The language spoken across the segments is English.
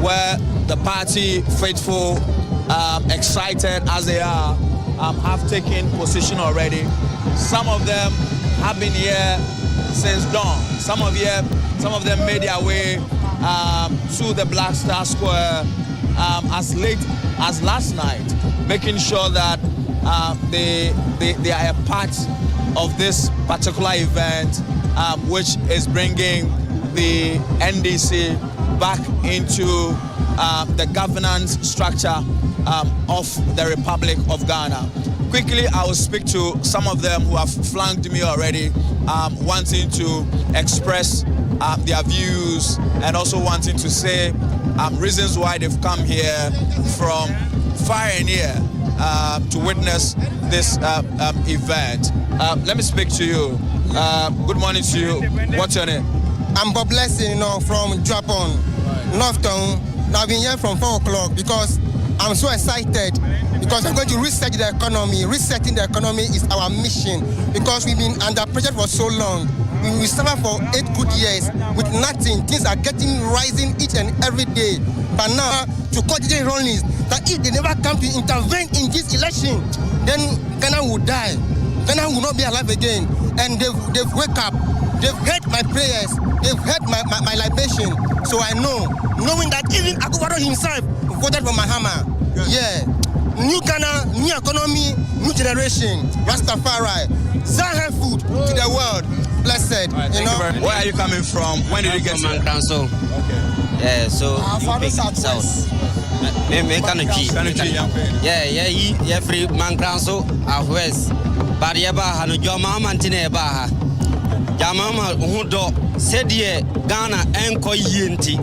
where the party faithful, excited as they are, have taken position already. Some of them have been here since dawn. Some of them made their way to the Black Star Square as late as last night, making sure that they are a part of this particular event, which is bringing the NDC back into the governance structure of the Republic of Ghana. Quickly, I will speak to some of them who have flanked me already, wanting to express their views and also wanting to say reasons why they've come here from far and near to witness this event. Let me speak to you. Good morning to you. What's your name? I'm Bob Blessing, from Japan, North Town. I've been here from 4 o'clock because I'm so excited because I'm going to reset the economy. Resetting the economy is our mission because we've been under pressure for so long. We suffer for 8 good years with nothing. Things are rising each and every day. But now, to continue running, that if they never come to intervene in this election, then Ghana will die. Ghana will not be alive again. And they've wake up. They've heard my prayers. They've heard my libation. So I know, knowing that even Akufo-Addo himself voted for Mahama. Yeah. New Ghana, new economy, new generation. Rastafari. Zahel food to the world. Blessed. Right, where are you coming from? When did you get here? Okay. Yeah, so you south. Yeah, free man council of west. But yaba no joma mantine ba. Jamama hudo said ye Ghana enko yenti.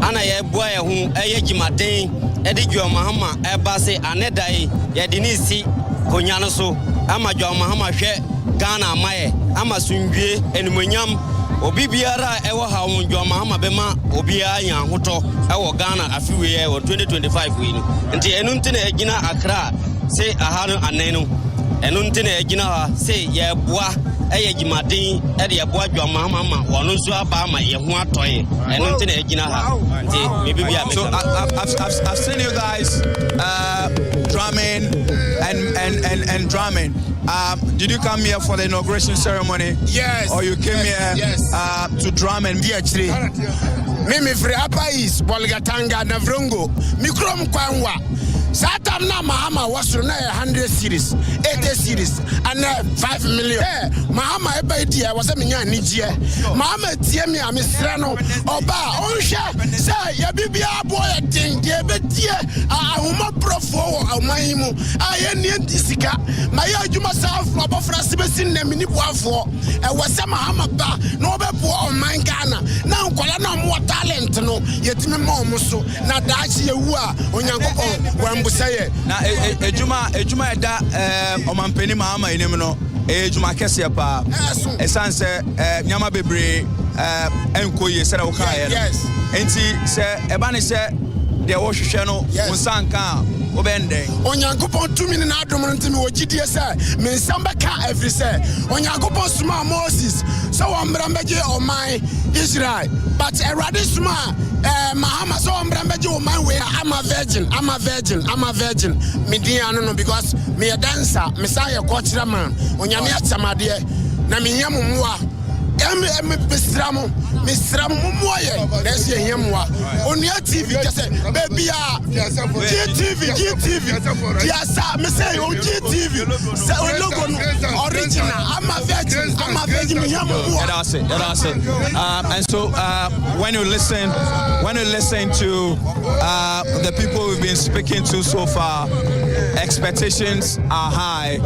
Ana ye boy hu eye gimaden edi Mahama eba se anedai ye dinisi konyano so ama Mahama hwe Ghana amaye ama sundwe enumonyam obi biara ewo ha wonjo Mahama bema obi anya hoto ewo Ghana afiwe ye 2025 we ni nti enu ntine agina Accra se ahano anenu enu ntine agina ha se ye boa eye gimaden e de boa Mahama ma wono nso aba ma ye ho atoye enu ntine agina ha nti me bibia me. So I've seen you guys drumming and drumming. Did you come here for the inauguration ceremony? Yes. Or you came here to drum and be actually? Mimi free apa is Bolgatanga na Vrungo. Mikrom kwanwa. Satam na Mahama was na 100 series, 80 series, and 5 million. Mahama eba dia was a minya nijie. Mahama tie me amisrano oba onsha say ya bibia boy ting de betie ahuma profo amahimu aye ni disika maya adwuma south abofra sebesin na mini boafo e wasa Mahama ba na obebo o man Ghana na nkola na mo talent no yetimi ma omo so na daachi yewu a onyankopon say na ejuma eda omampeni Mahama enim no ejuma kese pa esanse nyama bebre enkoye sere wo kae no enti se eba ne se de wo hwehwe no unsanka obende onyankopon tumi na adom no ntimi wo gidie se me nsamba ka every say onyankopon suma Moses so wambra meje oman Israel but erade suma Mahama so wambra meje oman we I'm a virgin me dia no because me a dancer me say a cultural man onyame atamade na me yam mwa Mr. Mumoye, let's see him. On your TV, just say, baby, GTV, yes, I say, on GTV, original, I'm a virgin, that's it. And so, when you listen to the people we've been speaking to so far, expectations are high.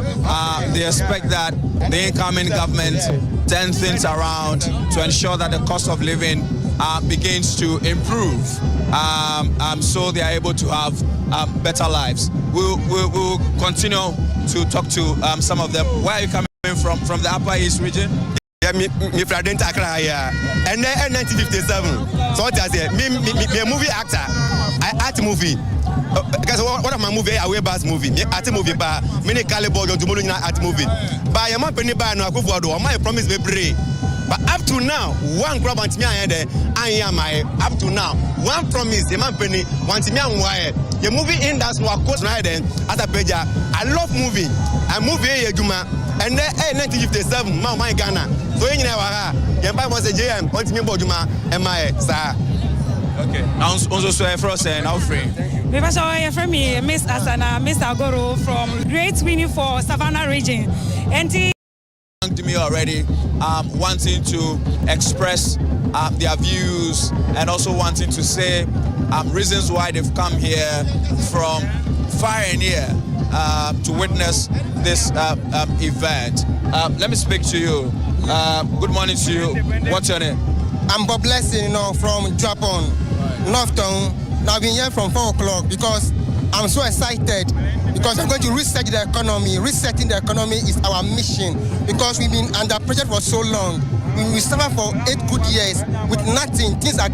They expect that the incoming government turn things around to ensure that the cost of living begins to improve, so they are able to have better lives. We'll continue to talk to some of them. Where are you coming from the Upper East region? Yeah, me from Accra here. And then 1957. So what I say, me a movie actor. I act movie. Because one of my movie, I wear bass movie. Me art movie, but many caliber don't tomorrow art movie. But I am not penny by no Akufo-Addo. My promise be pray. But up to now, one crop and me I am up to now. one promise the man penny want me and why the movie industry was close now then as a page I love movie and movie Juma and then 1957 my Ghana so you know you buy was a JM want me Juma and my sir okay now also for us now free because I from me Miss Asana Miss Agoro from Great Winning for Savannah region and to me already wanting to express their views and also wanting to say reasons why they've come here from far and near to witness this event. Let me speak to you. Good morning to you. What's your name? I'm Bob Blessing, from Japan, North Town. I've been here from 4 o'clock because I'm so excited because I'm going to reset the economy. Resetting the economy is our mission because we've been under pressure for so long. We suffer for 8 good years with nothing. Things are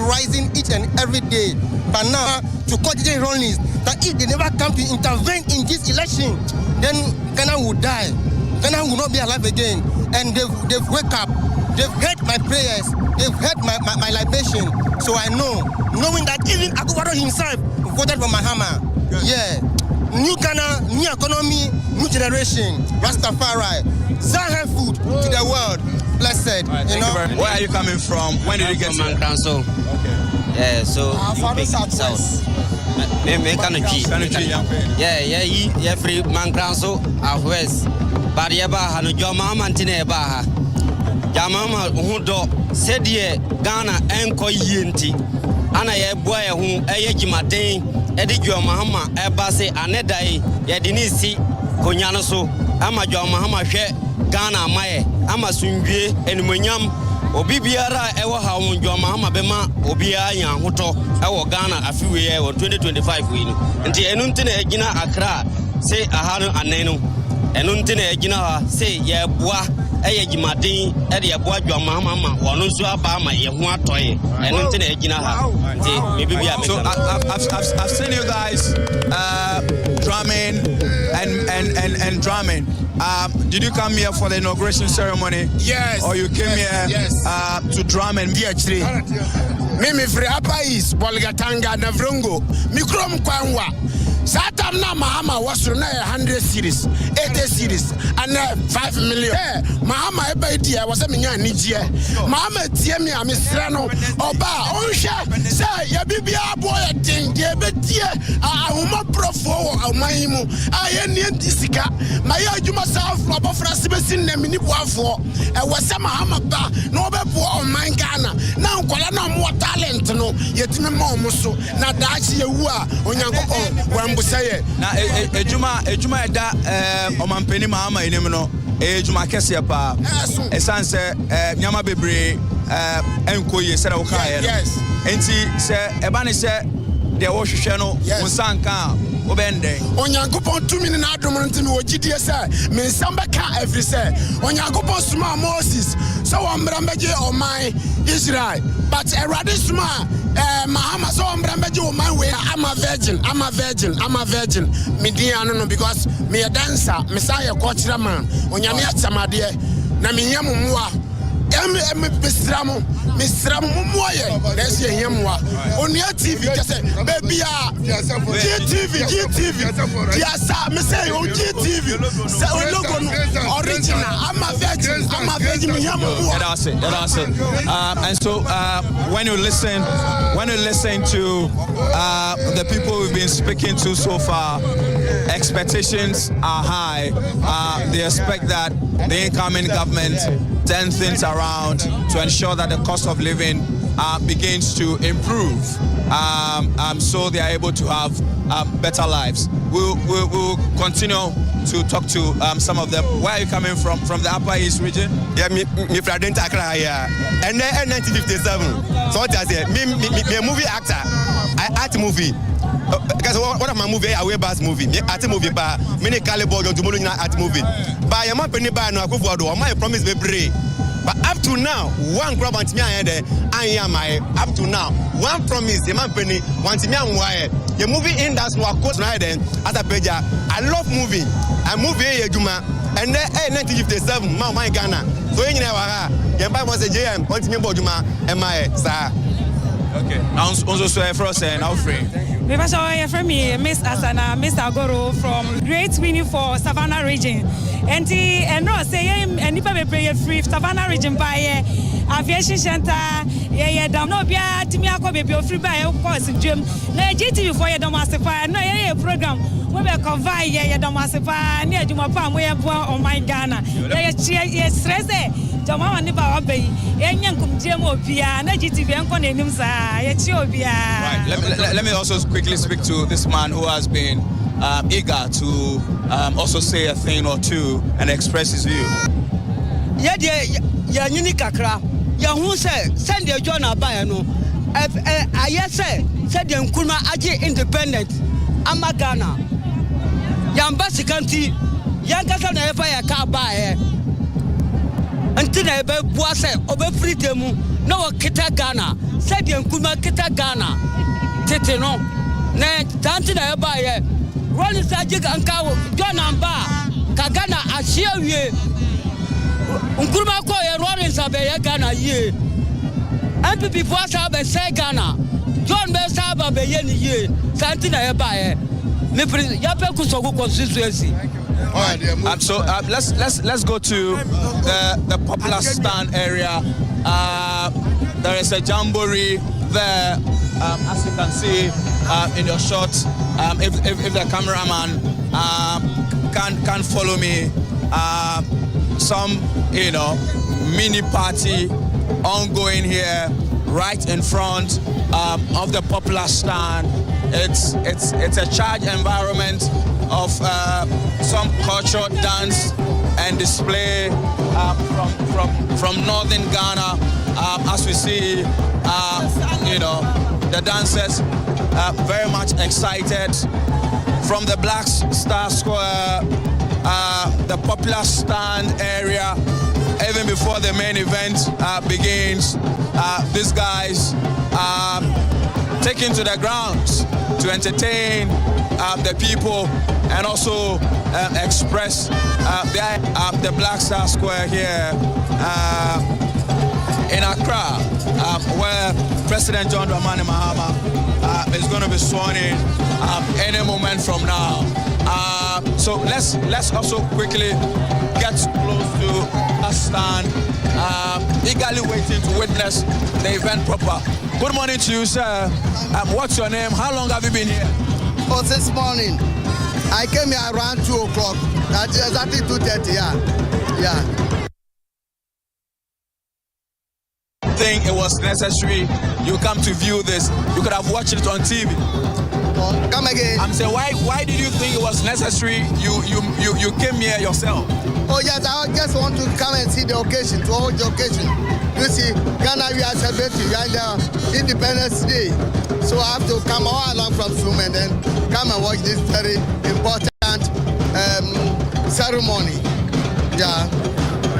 rising each and every day. But now, to cut the ironies that if they never come to intervene in this election, then Ghana will die. Ghana will not be alive again. And they've wake up. They've heard my prayers. They've heard my libation. So I know, knowing that even Akufo-Addo himself voted for Mahama. Yeah. New Ghana, new economy, new generation. Rastafari. Zahen food to the world. Blessed. Right, where are you coming from? When did you get here? Okay. Yeah, so you south. Me yeah, free Mancranso, west. But yeba hanu Mahama ntine eba ha. Mahama hudo said ye Ghana enko yenti. Ana ye boy hu eye gimaden edi Mahama eba se anedai ye dinisi konyano so ama Mahama hwe Ghana amaye ama sundwe enumonyam obi biara ewo ha won Mahama bema obi anya hoto ewo Ghana afiwe ye 2025 wi ni nti enu ntine agina Accra se ahanu anenu enu ntine agina ha se ye boa eye gimaden e de ye boa Mahama ma wono so aba ma ye ho atoye enu ntine agina ha nti me bibia me. So I've seen you guys drumming and drumming. Did you come here for the inauguration ceremony? Yes. Or you came here to drum and be actually? Mimi free apa is Bolgatanga na Vrungo. Mikrom kwanwa. Satam na Mahama was na 100 series, 80 series, and 5 million. Mahama eba idia was a minya nijie. Mahama tie me amisrano. Oba onsha say ya bibia boy ting ye betie ahuma profo amahimu. Aye ni disika. Maya adwuma south abofra sebesin na mini boafo. E wase Mahama ba na obebo o man Ghana. Na nkola na mo talent no yetime ma omuso na daachi yewu a onyankopon na ejuma eda omampeni Mahama enim no ejuma kese pa esanse nyama bebre enkoye sere wo kae no enti se eba ne se de wo hwehwe no unsanka obende onyankopon tumi ne adom ntimi wogidie se me nsamba ka every say onyankopon suma Moses so wombrambege oman Israel but erade suma Mahama so wombrambege oman we I'm a virgin me dia no because me a dancer me say a cultural man onyame atamade na me yamwa Misram moye let's hear him on your TV just say baby GTV yes me say on GTV say logo original I'm a virgin me that's it and so when you listen to the people we've been speaking to so far, expectations are high. They expect that the incoming government turn things around to ensure that the cost of living begins to improve, so they are able to have better lives. We'll continue to talk to some of them. Where are you coming from? From the Upper East region? Yeah, me from Accra here. And then 1957. So what I say? Me a movie actor. I act movie. Because one of my movie, a way bass movie. Me act movie, but many caliber don't do no act movie. But I'm not penny by no Akufo-Addo. My promise be brave. But up to now, one crop and me I am my up to now. One promise, the man penny want me and why the movie industry was close now then as a page. I love movie. I movie Juma and then 1957 my Ghana. So you know you buy was a JM want me Juma and my sir. Okay. Now, also for us and our friend. Maybe I from me, Miss Asana, Miss Agoro from Great Winnie for Savannah region. And no say and if I pray free Savannah region by aviation center. Yeah, don't know be a Timia baby free by of course dream. Na GTV for your domasifa. No, yeah, program. We be convey yeah, domasifa near Juma Palm. We have on my Ghana. Yeah, stress. Jama ni ba obey enyan kumjemo bia na GTV enko na enim sa ye chi obia. Right, let me also quickly speak to this man who has been eager to also say a thing or two and express his view. Yeah, ya nyini kakra ya hu say send the John abaya no I say said the Nkrumah aje independent ama Ghana yamba sikanti yankasa na efa ya ka ba until I be boise obe free temu no kita Ghana said the Nkrumah kita Ghana tete no na tanti na eba ye rolling sajik anka John amba ka Ghana ahia wie Nkrumah ko ye rolling sabe ye Ghana ye MPP boise be say Ghana John be saba be ye ni ye tanti na eba ye me ya pe kusogo constituency. So let's go to the popular stand area. There is a jamboree there, as you can see in your shot. If the cameraman can follow me, some mini party ongoing here right in front of the popular stand. It's a charged environment of some cultural dance and display from northern Ghana. As we see, the dancers very much excited from the Black Star Square, the popular stand area. Even before the main event begins, these guys taken to the grounds to entertain the people and also express the Black Star Square here in Accra, where President John Dramani Mahama is going to be sworn in any moment from now. So let's also quickly get close to a stand, eagerly waiting to witness the event proper. Good morning to you, sir. What's your name? How long have you been here? Oh, this morning. I came here around 2 o'clock. That's exactly 2:30, yeah. Think it was necessary you come to view this? You could have watched it on TV. Come again. I'm saying, why did you think it was necessary you came here yourself? Oh yes, I just want to come and see the occasion, to hold the occasion. You see, Ghana, we are celebrating right now Independence Day. So I have to come all along from Zoom and then come and watch this very important ceremony. Yeah.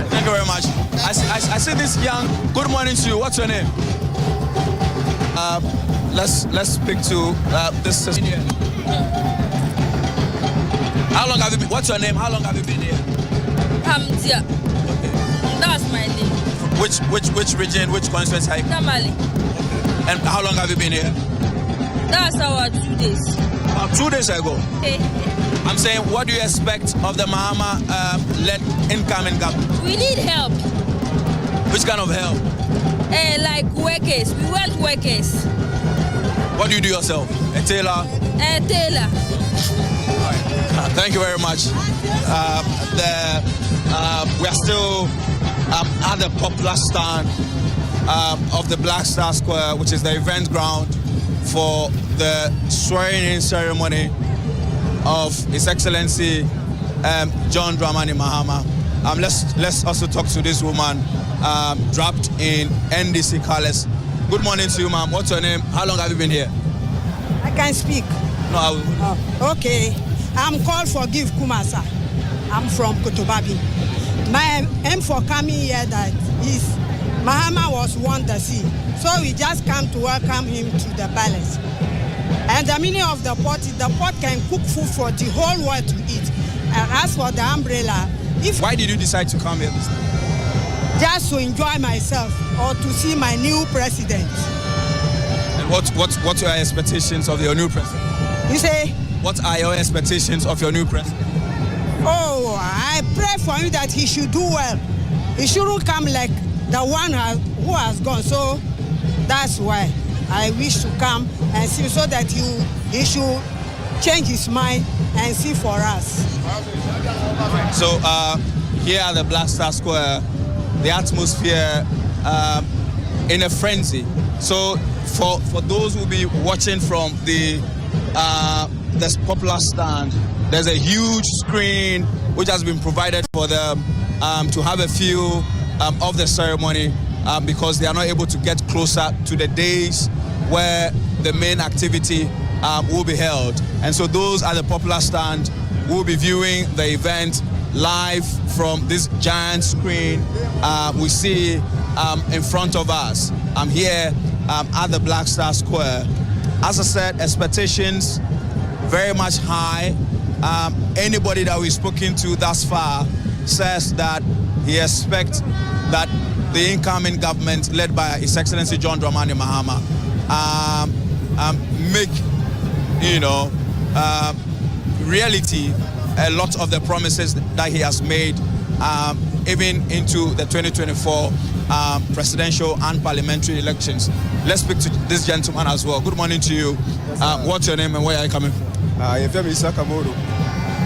Thank you very much. I see this young. Good morning to you. What's your name? Let's speak to this sister. How long have you been? What's your name? How long have you been here? Hamdia. That's my name. Which region? Which constituency? Dramani. And how long have you been here? That's our 2 days. About 2 days ago. I'm saying, what do you expect of the Mahama-led incoming government? We need help. Which kind of help? Like workers. We want workers. What do you do yourself? A tailor? A tailor. Thank you very much. We are still at the popular stand of the Black Star Square, which is the event ground for the swearing-in ceremony of His Excellency John Dramani Mahama. Let's also talk to this woman draped in NDC colors. Good morning to you, ma'am. What's your name? How long have you been here? I can speak. No, okay. I'm called Forgive Kumasa. I'm from Kotobabi. My aim for coming here that is Mahama was won the sea. So we just come to welcome him to the palace. And the meaning of the pot is the pot can cook food for the whole world to eat. And as for the umbrella, why did you decide to come here this time? Just to enjoy myself or to see my new president. What are your expectations of your new president? You say? What are your expectations of your new president? Oh, I pray for him that he should do well. He shouldn't come like the one who has gone. So that's why I wish to come and see so that he should change his mind and see for us. So here at the Black Star Square, the atmosphere in a frenzy. So for those who will be watching from this popular stand, there's a huge screen which has been provided for them to have a feel of the ceremony because they are not able to get closer to the days where the main activity will be held. And so those at the popular stand will be viewing the event live from this giant screen we see in front of us. I'm here at the Black Star Square. As I said, expectations very much high. Anybody that we've spoken to thus far says that he expects that the incoming government led by His Excellency John Dramani Mahama make, reality a lot of the promises that he has made even into the 2024 presidential and parliamentary elections. Let's speak to this gentleman as well. Good morning to you. What's your name and where are you coming from? Yefemi Sakamodo.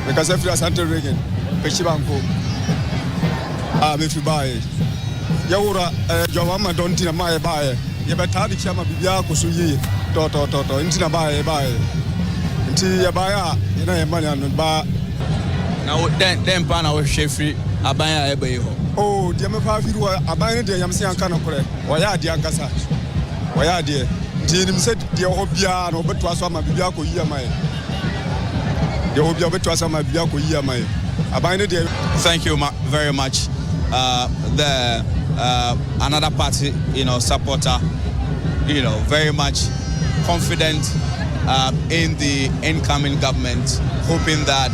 Because if you are Santa Regan, Pechibanko, if you buy it, Yaura, Jawama don't tina my buyer. You better chama Bibiako Suyi, Toto, Intina buy, until you buy, you know, money and buy. Now, then, Pana with Shefri, Abaya Ebe. Oh, dear, my father, Abaya, the Yamsian Canacre, Waya, dear Gassa, Waya, dear. Jim said, dear Hobiano, but was my Bibiako Yamai. Thank you very much. Another party, supporter, very much confident in the incoming government, hoping that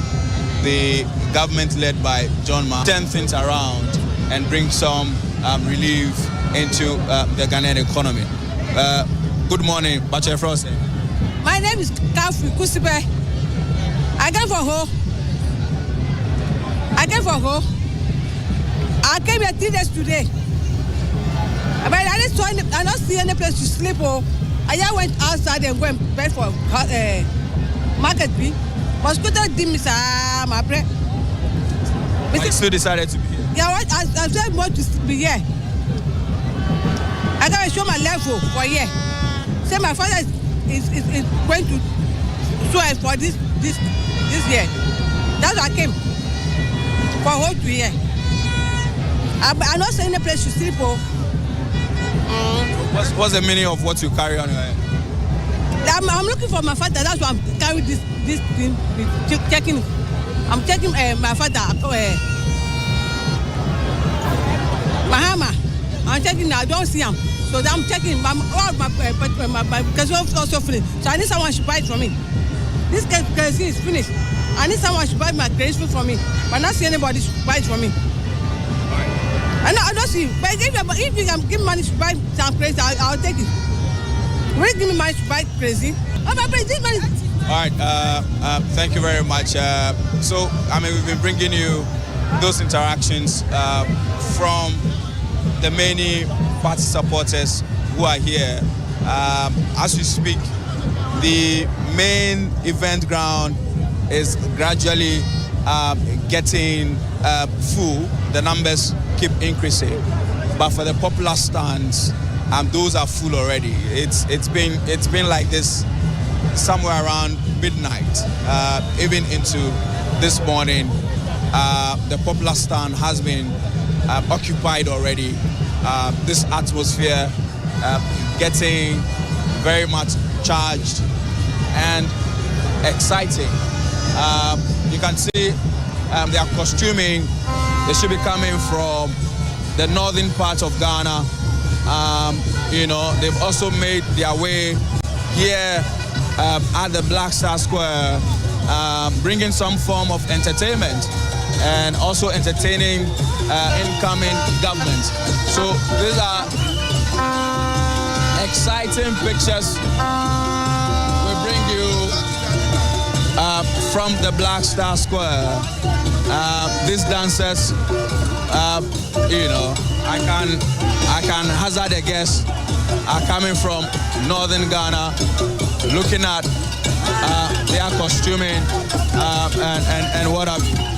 the government led by John Mahama turn things around and bring some relief into the Ghanaian economy. Good morning, Bachelor Frost. My name is Kafri Kusibe. I came for her. I came here 3 days today. But I don't see any place to sleep. I just went outside and went bed for market B. Mosquito did me my bread. I still decided to be here. Yeah, I still want to be here. I gotta show my level for here. Say my father is going to swear for this year. That's why I came for a whole 2 years. I'm not saying a place to sleep. What's the meaning of what you carry on your head? I'm looking for my father. That's why I'm carrying this thing. Checking. I'm checking my father. Mahama. I'm checking. I don't see him. So I'm checking. My because also finished. So I need someone to buy it for me. This currency is finished. I need someone to buy my currency for me. But not see anybody to buy it for me. I don't see. But if you can give money to buy some crazy, I'll take it. Will you give me money to buy crazy? All right. Thank you very much. So, we've been bringing you those interactions from the many party supporters who are here. As we speak, the main event ground is gradually getting full. The numbers keep increasing, but for the popular stands, those are full already. It's been like this somewhere around midnight, even into this morning. The popular stand has been occupied already. This atmosphere getting very much charged and exciting. You can see they are costuming. They should be coming from the northern part of Ghana. They've also made their way here at the Black Star Square, bringing some form of entertainment and also entertaining incoming government. So these are exciting pictures we bring you from the Black Star Square. These dancers, you know, I can hazard a guess, are coming from northern Ghana, looking at their costuming and what have you.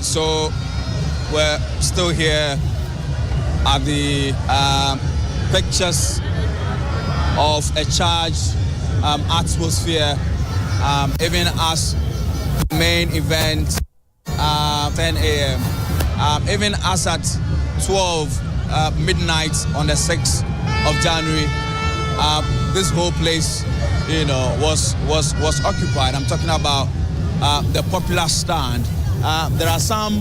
So we're still here at the pictures of a charged atmosphere, even as the main event 10 a.m. Even as at 12 midnight on the 6th of January, this whole place, you know, was occupied. I'm talking about the popular stand. There are some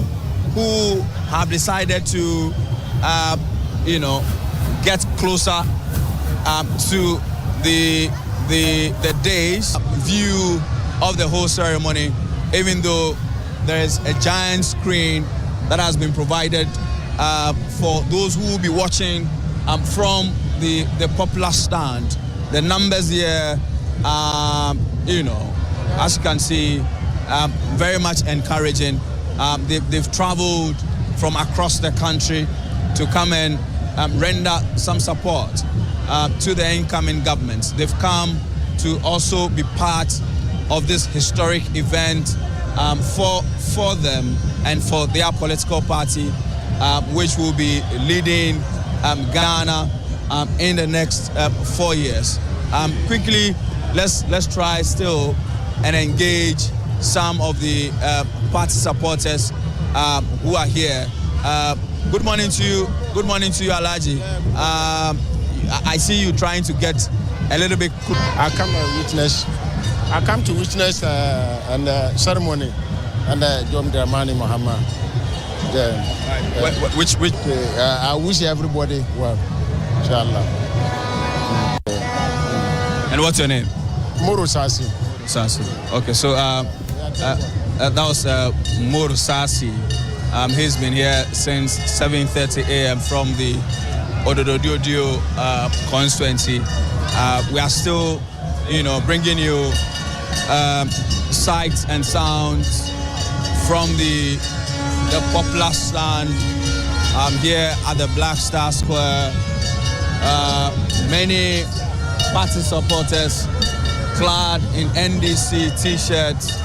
who have decided to, you know, get closer to the day's view of the whole ceremony, even though there is a giant screen that has been provided for those who will be watching from the popular stand. The numbers here, you know, as you can see, very much encouraging. They've traveled from across the country to come and render some support to the incoming government. They've come to also be part of this historic event for them and for their political party, which will be leading Ghana in the next 4 years. Quickly, let's try still and engage some of the party supporters who are here. Good morning to you. Good morning to you, Alaji. I see you trying to get a little bit. I come to witness a ceremony and John Dramani Mahama. Which? I wish everybody well, inshallah. And what's your name? Moro Sasi. Sasi. Okay, so that was Moro Sasi. He's been here since 7:30 a.m. from the Odododio constituency. We are still, you know, bringing you sights and sounds from the popular stand here at the Black Star Square. many party supporters clad in NDC t-shirts.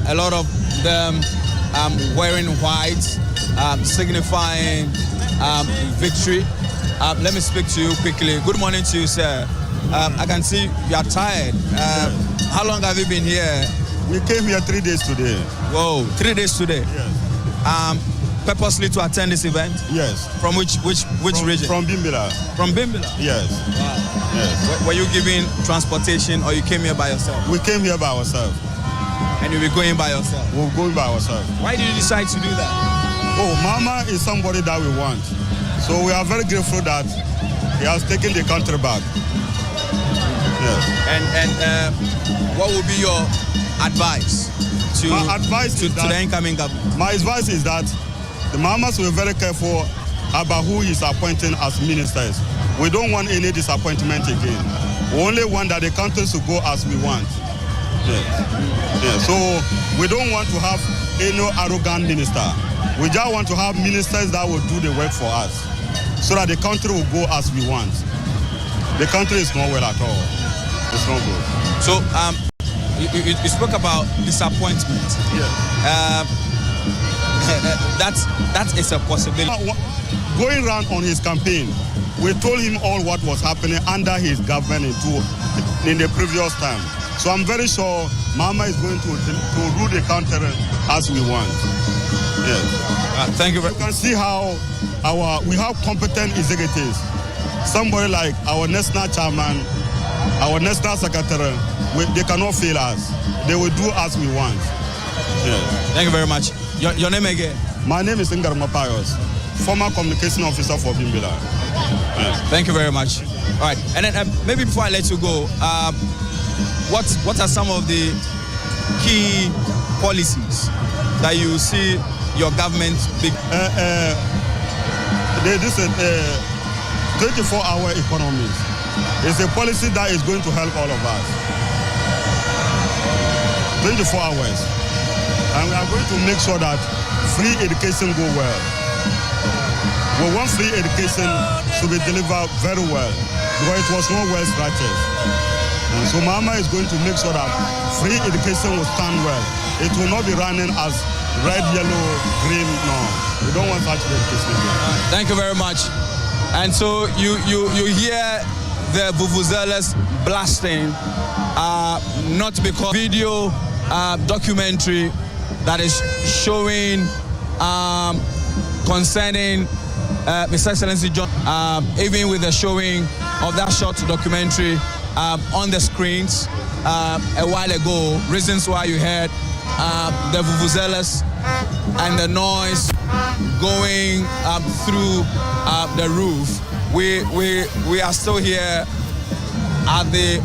A lot of them wearing white, signifying victory. Let me speak to you quickly. Good morning to you, sir. I can see you are tired. How long have you been here? We came here 3 days today. Whoa, 3 days today? Yes. Purposely to attend this event? Yes. From which region? From Bimbila. From Bimbila? Yes. Wow. Yes. Were you given transportation or you came here by yourself? We came here by ourselves. And you'll be going by yourself? We're going by ourselves. Why did you decide to do that? Oh, Mahama is somebody that we want. So we are very grateful that he has taken the country back. Yes. And what would be your advice to the incoming government? My advice is that the Mahamas will be very careful about who is appointing as ministers. We don't want any disappointment again. We only want that the country should go as we want. Yes. Yes. So we don't want to have any arrogant minister. We just want to have ministers that will do the work for us so that the country will go as we want. The country is not well at all. It's not good. So you spoke about disappointment. Yeah. That is a possibility. Going around on his campaign, we told him all what was happening under his government in the previous time. So I'm very sure Mahama is going to rule the country as we want. Yes. Thank you. You can see how we have competent executives. Somebody like our national chairman, our national secretary, they cannot fail us. They will do as we want. Yes. Thank you very much. Your name again? My name is Ngarma Pius, former communication officer for Bimbila. Yes. Thank you very much. All right. And then maybe before I let you go, what are some of the key policies that you see your government big? This is 24-hour economy. It's a policy that is going to help all of us. 24 hours. And we are going to make sure that free education go well. We want free education to be delivered very well because it was not well structured. And so Mahama is going to make sure that free education will stand well. It will not be running as red, yellow, green. No, we don't want such education again. Thank you very much. And so you hear the vuvuzelas blasting, not because video documentary that is showing concerning His Excellency John, even with the showing of that short documentary on the screens a while ago, reasons why you heard the vuvuzelas and the noise going through the roof. We are still here at the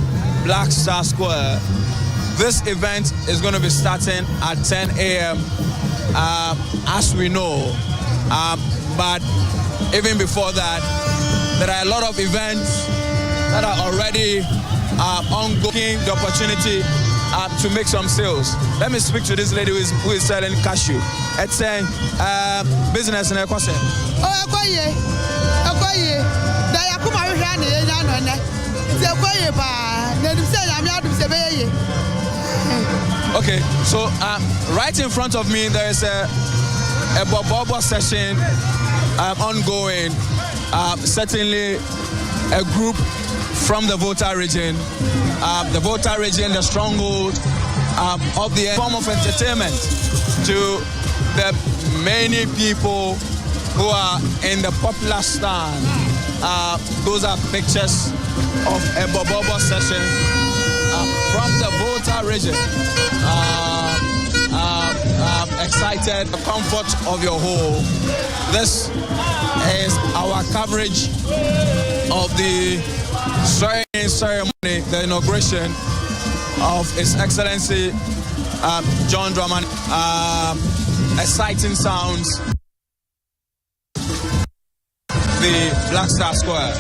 Black Star Square. This event is going to be starting at 10 a.m. As we know, but even before that, there are a lot of events that are already ongoing, the opportunity to make some sales. Let me speak to this lady who is selling cashew. It's a business in Ekose. Okay, so right in front of me there is a bobo session ongoing. Certainly a group from the Volta region. The Volta region, the stronghold of the form of entertainment to the many people who are in the popular stand. Those are pictures of a bobo session from the Volta region. Excited, the comfort of your home. This is our coverage of the ceremony, the inauguration of His Excellency John Dramani. Exciting sounds. The Black Star Square.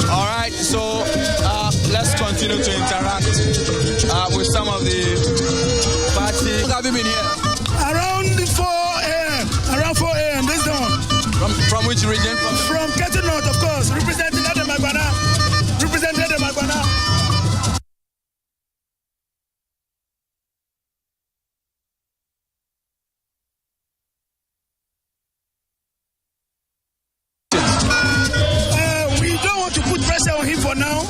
All right, so Party. Have you been here? Around 4 a.m. Around 4 a.m. This dawn. From which region? From Ketu North, of course. Representing Ademagwana. We don't want to put pressure on him for now.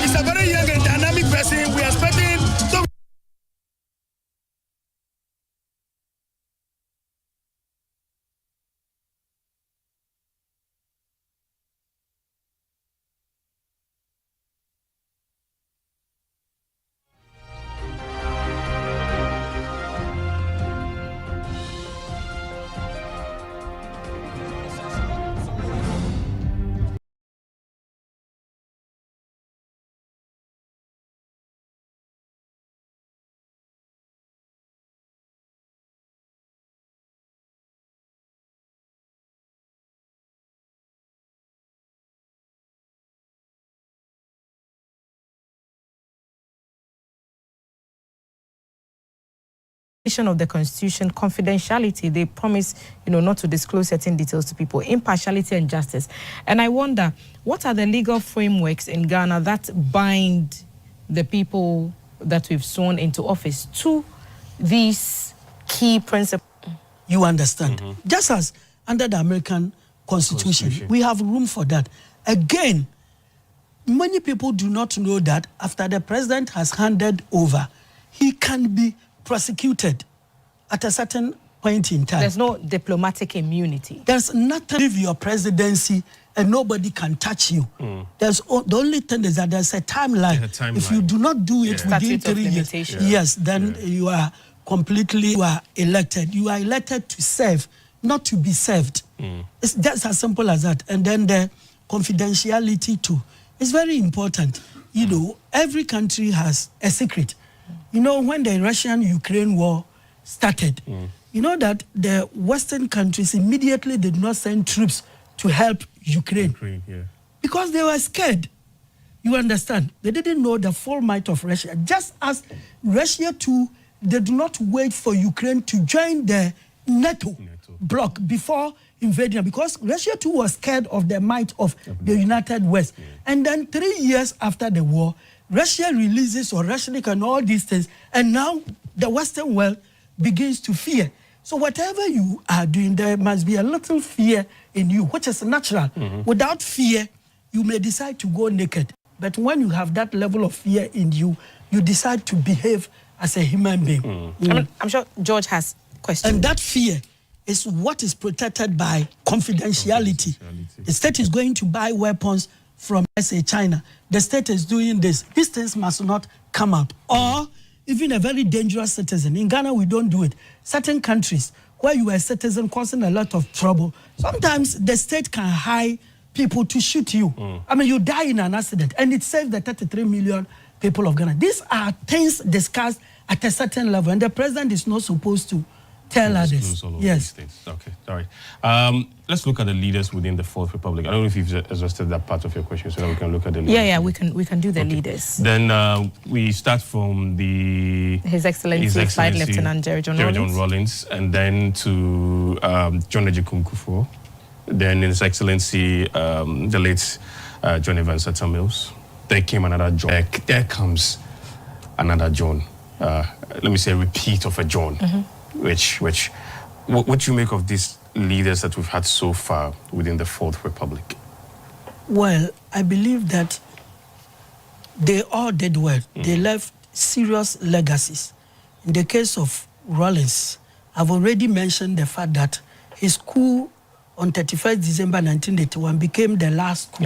He's a very young and dynamic person. We are expecting. So Of the Constitution, confidentiality, they promise, not to disclose certain details to people, impartiality and justice. And I wonder, what are the legal frameworks in Ghana that bind the people that we've sworn into office to these key principles? You understand? Just as under the American Constitution, we have room for that. Again, many people do not know that after the president has handed over, he can be prosecuted at a certain point in time. There's no diplomatic immunity. There's nothing of your presidency and nobody can touch you. The only thing is that there's a timeline. If you do not do it within 3 years, yes, then you are completely elected. You are elected to serve, not to be served. It's just as simple as that. And then the confidentiality too is very important. Every country has a secret. When the Russian-Ukraine war started, that the Western countries immediately did not send troops to help Ukraine. Because they were scared. You understand? They didn't know the full might of Russia. Just as Russia too, they do not wait for Ukraine to join the NATO bloc before invading, because Russia too was scared of the might of the United West. And then 3 years after the war, Russia releases or Russian and all these things, and now the Western world begins to fear. So whatever you are doing, there must be a little fear in you, which is natural. Without fear, you may decide to go naked. But when you have that level of fear in you, you decide to behave as a human being. I'm sure George has questions. And that fear is what is protected by confidentiality. The state is going to buy weapons from, say, China. The state is doing this. These things must not come out. Or even a very dangerous citizen. In Ghana, we don't do it. Certain countries where you are a citizen causing a lot of trouble, sometimes the state can hire people to shoot you. You die in an accident, and it saves the 33 million people of Ghana. These are things discussed at a certain level, and the president is not supposed to tell others. Yes. Okay, sorry. Let's look at the leaders within the Fourth Republic. I don't know if you've exhausted that part of your question, so that we can look at the leaders. Yeah, we can do the leaders. Then we start from His Excellency Flight Lieutenant Jerry John Rawlings, and then to John Ejikunkufo, then His Excellency the late John Evans Mills. There came another John. There comes another John. Let me say a repeat of a John. What you make of these leaders that we've had so far within the Fourth Republic? Well, I believe that they all did well. They left serious legacies. In the case of Rawlings, I've already mentioned the fact that his coup on 31st December 1981 became the last coup,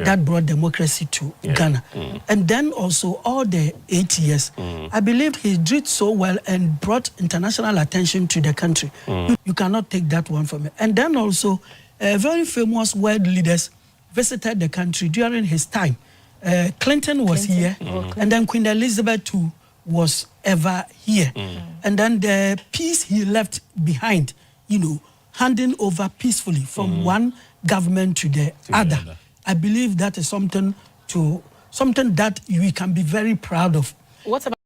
that brought democracy to Ghana. And then also all the 8 years, I believe he did so well and brought international attention to the country. You cannot take that one from me. And then also, very famous world leaders visited the country during his time. Clinton was here, and then Queen Elizabeth too was ever here. And then the peace he left behind, handing over peacefully from one government to the other. I believe that is something that we can be very proud of. What about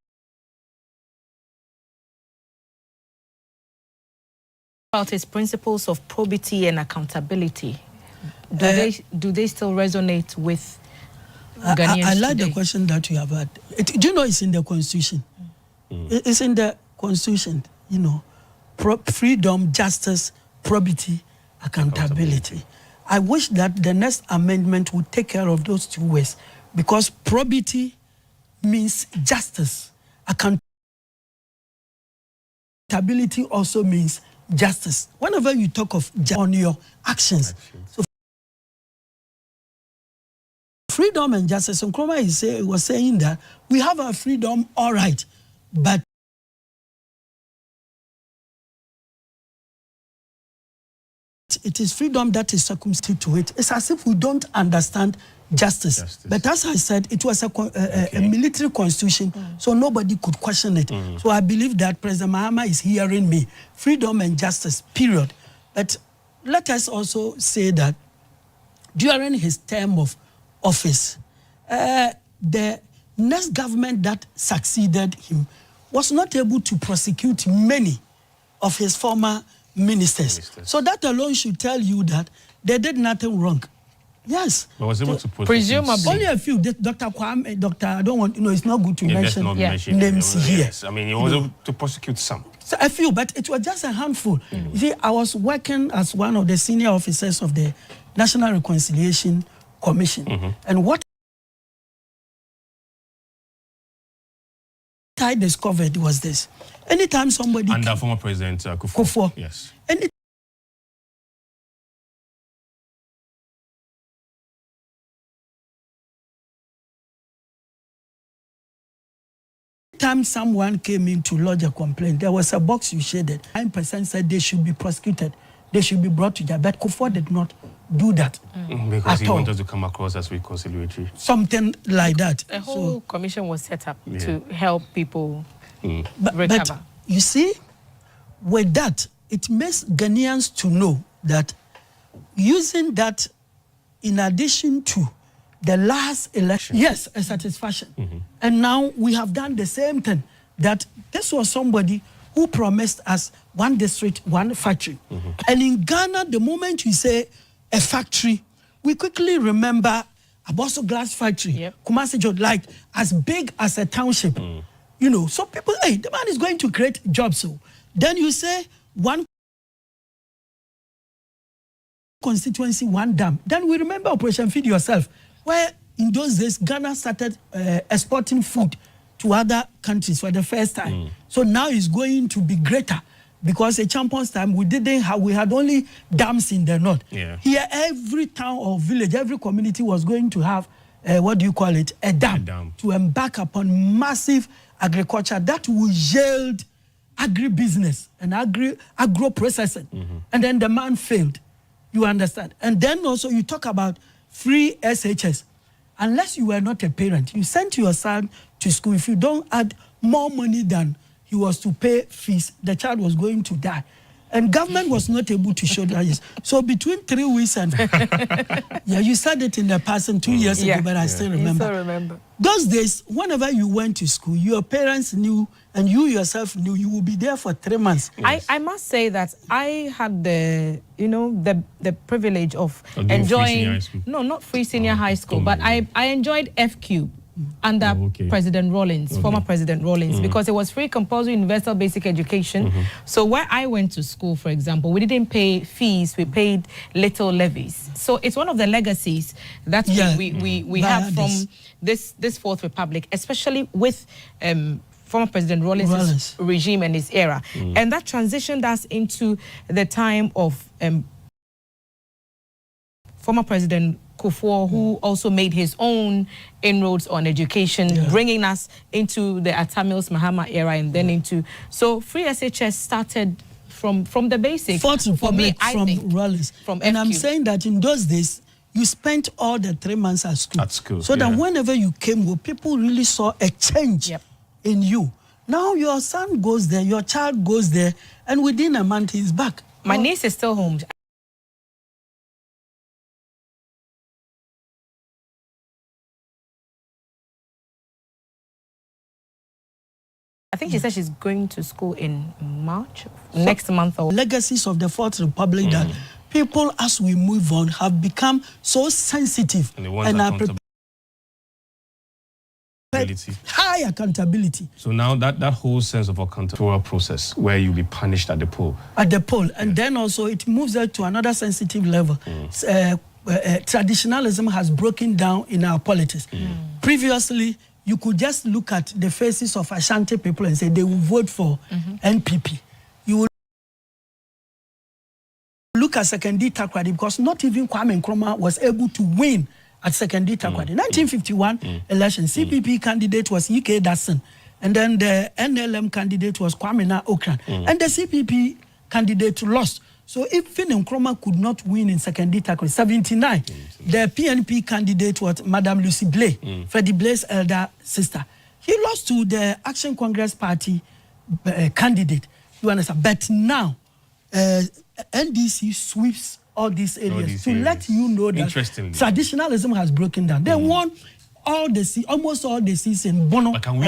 about his principles of probity and accountability, do they still resonate with Ghanaians I like today? the question that you have had. Do you know it's in the Constitution? It's in the Constitution, you know, freedom, justice, probity, accountability. I wish that the next amendment would take care of those two ways, because probity means justice. Accountability also means justice. Whenever you talk of on your actions. So freedom and justice, and Nkrumah was saying that we have our freedom, all right, but it is freedom that is circumscribed to it. It's as if we don't understand justice. But as I said, it was a military constitution, so nobody could question it. So I believe that President Mahama is hearing me. Freedom and justice, period. But let us also say that during his term of office, the next government that succeeded him was not able to prosecute many of his former ministers. So that alone should tell you that they did nothing wrong. Yes. But was able to prosecute presumably only a few. Dr. Kwame, Doctor, I don't want, it's not good to mention names here. Yes, I mean, he was able to prosecute some. So a few, but it was just a handful. You see, I was working as one of the senior officers of the National Reconciliation Commission, and what I discovered was this: anytime somebody under former President Kufuor, yes, anytime someone came in to lodge a complaint, there was a box you shaded. 9% said they should be prosecuted, they should be brought to jail, but Kufuor did not do that because he wanted to come across as reconciliatory, something like that. A whole commission was set up to help people recover. But you see, with that, it makes Ghanaians to know that using that in addition to the last election, yes, a satisfaction. And now we have done the same thing, that this was somebody who promised us one district, one factory. And in Ghana, the moment you say a factory, we quickly remember Abosso Glass Factory, Kumasi Jod, like as big as a township. You know, so people, hey, the man is going to create jobs. So then you say one constituency, one dam. Then we remember Operation Feed Yourself, where in those days Ghana started exporting food to other countries for the first time. So now it's going to be greater, because a Champions time we had only dams in the north. Here, every town or village, every community was going to have a dam to embark upon massive agriculture that will yield agribusiness and agro processing. And then the man failed. You understand? And then also you talk about free SHS. Unless you were not a parent, you sent your son to school. If you don't add more money than he was to pay fees, the child was going to die. And government was not able to show that. So between 3 weeks and you said it in the past 2 years ago, but I still remember. You still remember. Those days, whenever you went to school, your parents knew and you yourself knew you would be there for 3 months. I must say that I had the privilege of enjoying not free senior high school, but I enjoyed FQ under President Rawlings, former President Rawlings, because it was free compulsory universal basic education. So where I went to school, for example, we didn't pay fees, we paid little levies. So it's one of the legacies that we have from this Fourth Republic, especially with former President Rawlings' regime and his era. And that transitioned us into the time of former President Kufuor, who also made his own inroads on education, bringing us into the Atamils Mahama era and then into... So free SHS started from the basics. Fourth Republic from Rawlings. And FQ. I'm saying that in those days, you spent all the 3 months at school. So that whenever you came, people really saw a change in you. Now your son goes there, your child goes there, and within a month he's back. My niece is still home. I think think she said she's going to school in March, next month. Or legacies of the Fourth Republic that people, as we move on, have become so sensitive and are prepared. High accountability. So now that whole sense of accountability process where you'll be punished at the poll. At the poll. And then also it moves it to another sensitive level. Traditionalism has broken down in our politics. Previously, you could just look at the faces of Ashanti people and say they will vote for NPP. You will look at Sekondi Takoradi because not even Kwame Nkrumah was able to win at Sekondi Takoradi. 1951 election, CPP candidate was E.K. Dasson, and then the NLM candidate was Kwame Okran, and the CPP candidate lost. So even Nkrumah could not win in Sekondi Takoradi. 79, the PNP candidate was Madame Lucy Blay, Freddie Blay's elder sister. He lost to the Action Congress Party candidate. You understand? But now, NDC sweeps all these areas to let you know that traditionalism has broken down. They won almost all the seats in Bono. But can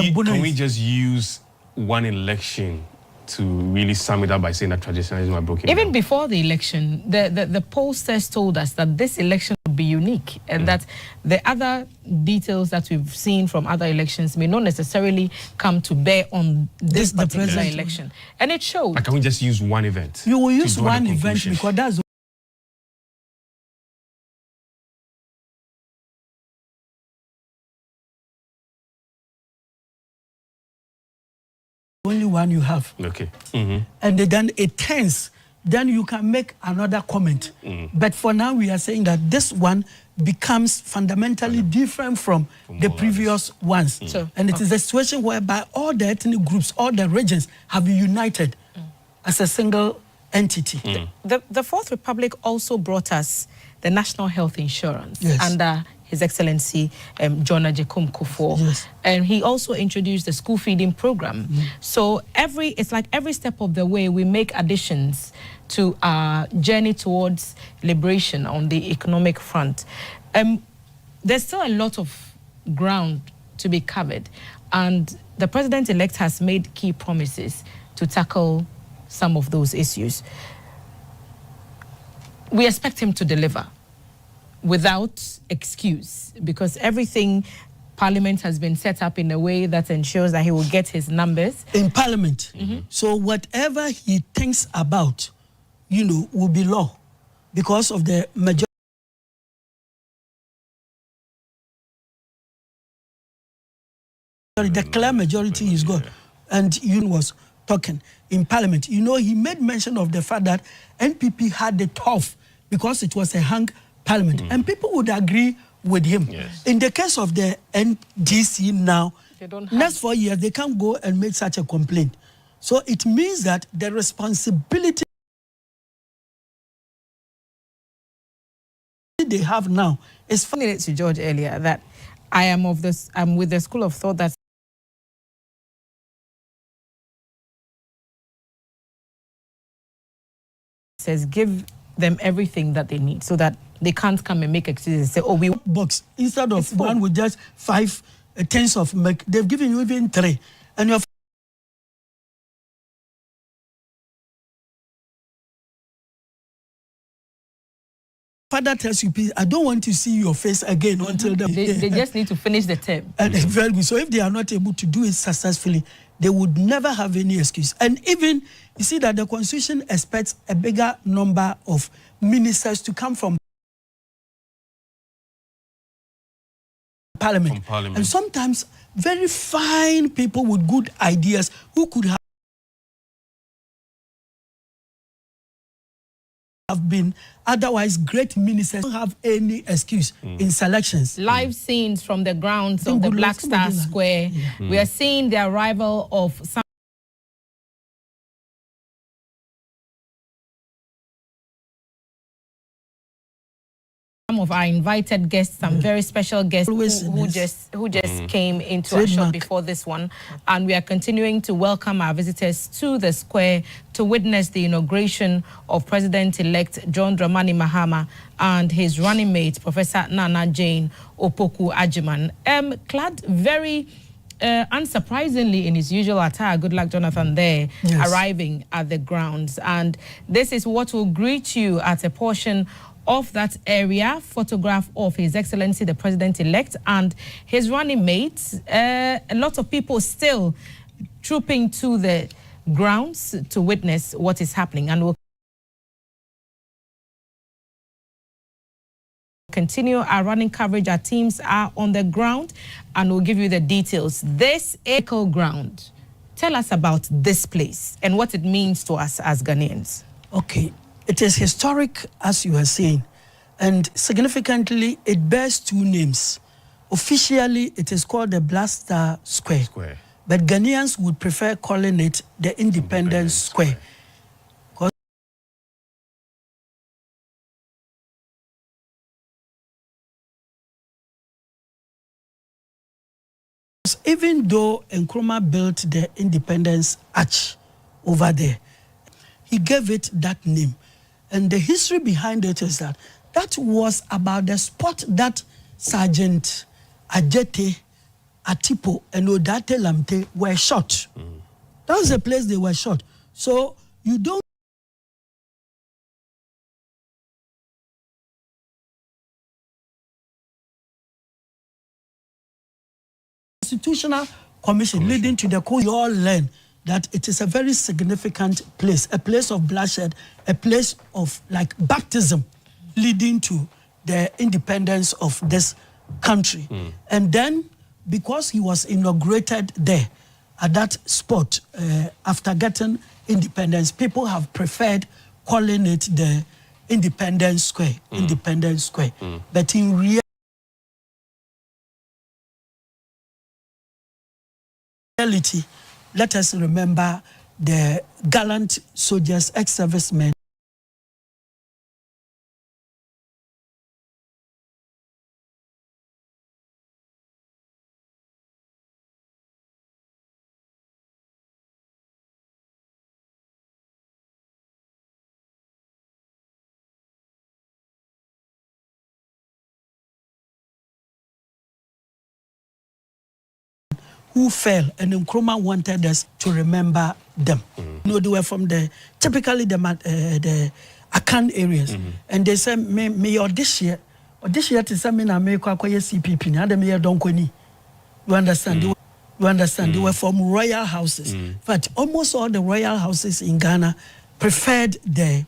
we just use one election to really sum it up by saying that traditionalism has broken Even down? before the election, the pollsters told us that this election would be unique and that the other details that we've seen from other elections may not necessarily come to bear on this particular election. And it showed. But can we just use one event? You will use one event because that's only one you have. Okay. And then it turns, then you can make another comment. But for now, we are saying that this one becomes fundamentally different from the previous ones. And it is a situation whereby all the ethnic groups, all the regions have been united as a single entity. The Fourth Republic also brought us the National Health Insurance under His Excellency John Agyekum Kufuor. And he also introduced the school feeding program. So it's like every step of the way we make additions to our journey towards liberation on the economic front. There's still a lot of ground to be covered, and the president-elect has made key promises to tackle some of those issues. We expect him to deliver without excuse, because everything Parliament has been set up in a way that ensures that he will get his numbers. In Parliament. So whatever he thinks about, will be law because of the majority. The clear majority is good. And was talking in Parliament. He made mention of the fact that NPP had the tough because it was a hung Parliament. And people would agree with him. In the case of the NDC now, next 4 years, they can't go and make such a complaint. So it means that the responsibility they have now is funny to George earlier that I'm with the school of thought that says give them everything that they need so that they can't come and make excuses and say, oh, we box instead of one with just 5 tens of milk. They've given you even 3, and your father tells you, please, I don't want to see your face again until they just need to finish the term. And very good. So if they are not able to do it successfully, they would never have any excuse. And even you see that the Constitution expects a bigger number of ministers to come from Parliament. And sometimes very fine people with good ideas who could have been otherwise great ministers don't have any excuse in selections. Live scenes from the grounds of the Black Star Square. We are seeing the arrival of some of our invited guests, some very special guests who just came into our shop before this one, and we are continuing to welcome our visitors to the square to witness the inauguration of President-elect John Dramani Mahama and his running mate, Professor Nana Jane Opoku Agyeman. Clad very unsurprisingly, in his usual attire, good luck, Jonathan, there, arriving at the grounds. And this is what will greet you at a portion of that area. Photograph of His Excellency, the President-elect, and his running mates. A lot of people still trooping to the grounds to witness what is happening. And we'll continue our running coverage. Our teams are on the ground and we'll give you the details. This eco ground, tell us about this place and what it means to us as Ghanaians. Okay, it is historic, as you are saying, and significantly it bears two names. Officially, it is called the Blaster Square, but Ghanaians would prefer calling it the Independence Square. Even though Nkrumah built the Independence Arch over there, he gave it that name. And the history behind it is that that was about the spot that Sergeant Ajete, Atipo, and Odate Lamte were shot. That was the place they were shot. So you don't Constitutional Commission leading to the code, you all learn that it is a very significant place, a place of bloodshed, a place of like baptism leading to the independence of this country. And then because he was inaugurated there at that spot after getting independence, people have preferred calling it the Independence Square, Independence Square. But in reality, let us remember the gallant soldiers, ex-servicemen, who fell, and Nkrumah wanted us to remember them. You know, they were from typically the Akan areas. And they said, me this year to say, me na me kwa CPP, ni ade me don't kweni. You understand? You understand? They were from royal houses. But almost all the royal houses in Ghana preferred the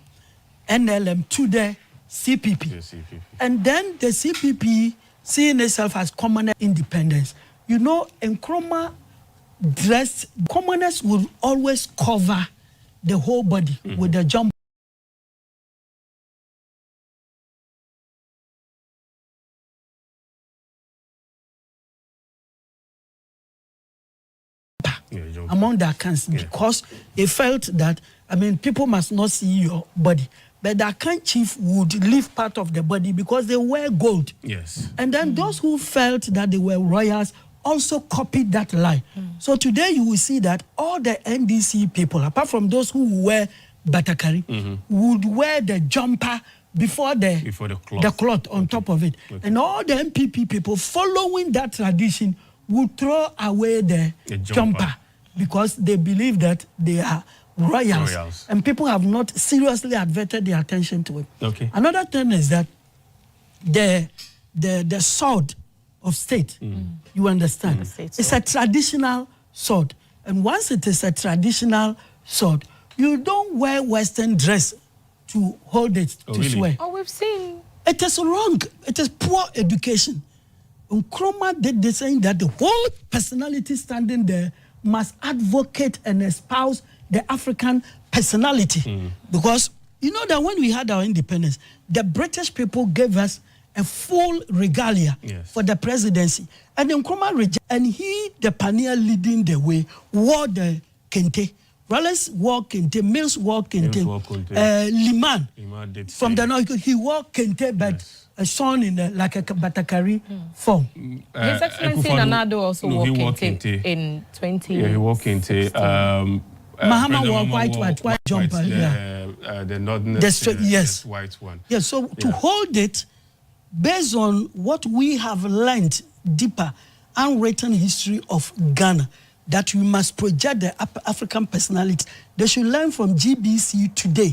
NLM to the CPP. And then the CPP, seeing itself as common independence. You know, Nkrumah dressed, commoners would always cover the whole body with the jumper. Among the Akans, because they felt that, I mean, people must not see your body. But the Akan chief would leave part of the body because they wear gold. Yes. And then those who felt that they were royals also copied that line. So today you will see that all the NDC people, apart from those who wear Batakari, would wear the jumper before the cloth on top of it. And all the MPP people following that tradition would throw away the jumper because they believe that they are royals. And people have not seriously adverted their attention to it. Another thing is that the sword of state, you understand? It's a traditional sword. And once it is a traditional sword, you don't wear Western dress to hold it, to swear. Oh, we've seen. It is wrong. It is poor education. Nkrumah did the saying that the whole personality standing there must advocate and espouse the African personality. Because you know that when we had our independence, the British people gave us a full regalia for the presidency. And Nkrumah and he, the pioneer leading the way, wore the kente. Wallace wore kente, Mills wore kente, Liman from the north, he wore kente, but shown in like a Batakari form. His Excellency Nanado also wore kente in 20. Yeah, he wore kente. Mahama wore white jumper. The northerners, white one. Yes, so to hold it, based on what we have learned deeper unwritten history of Ghana that we must project the African personality. They should learn from GBC today.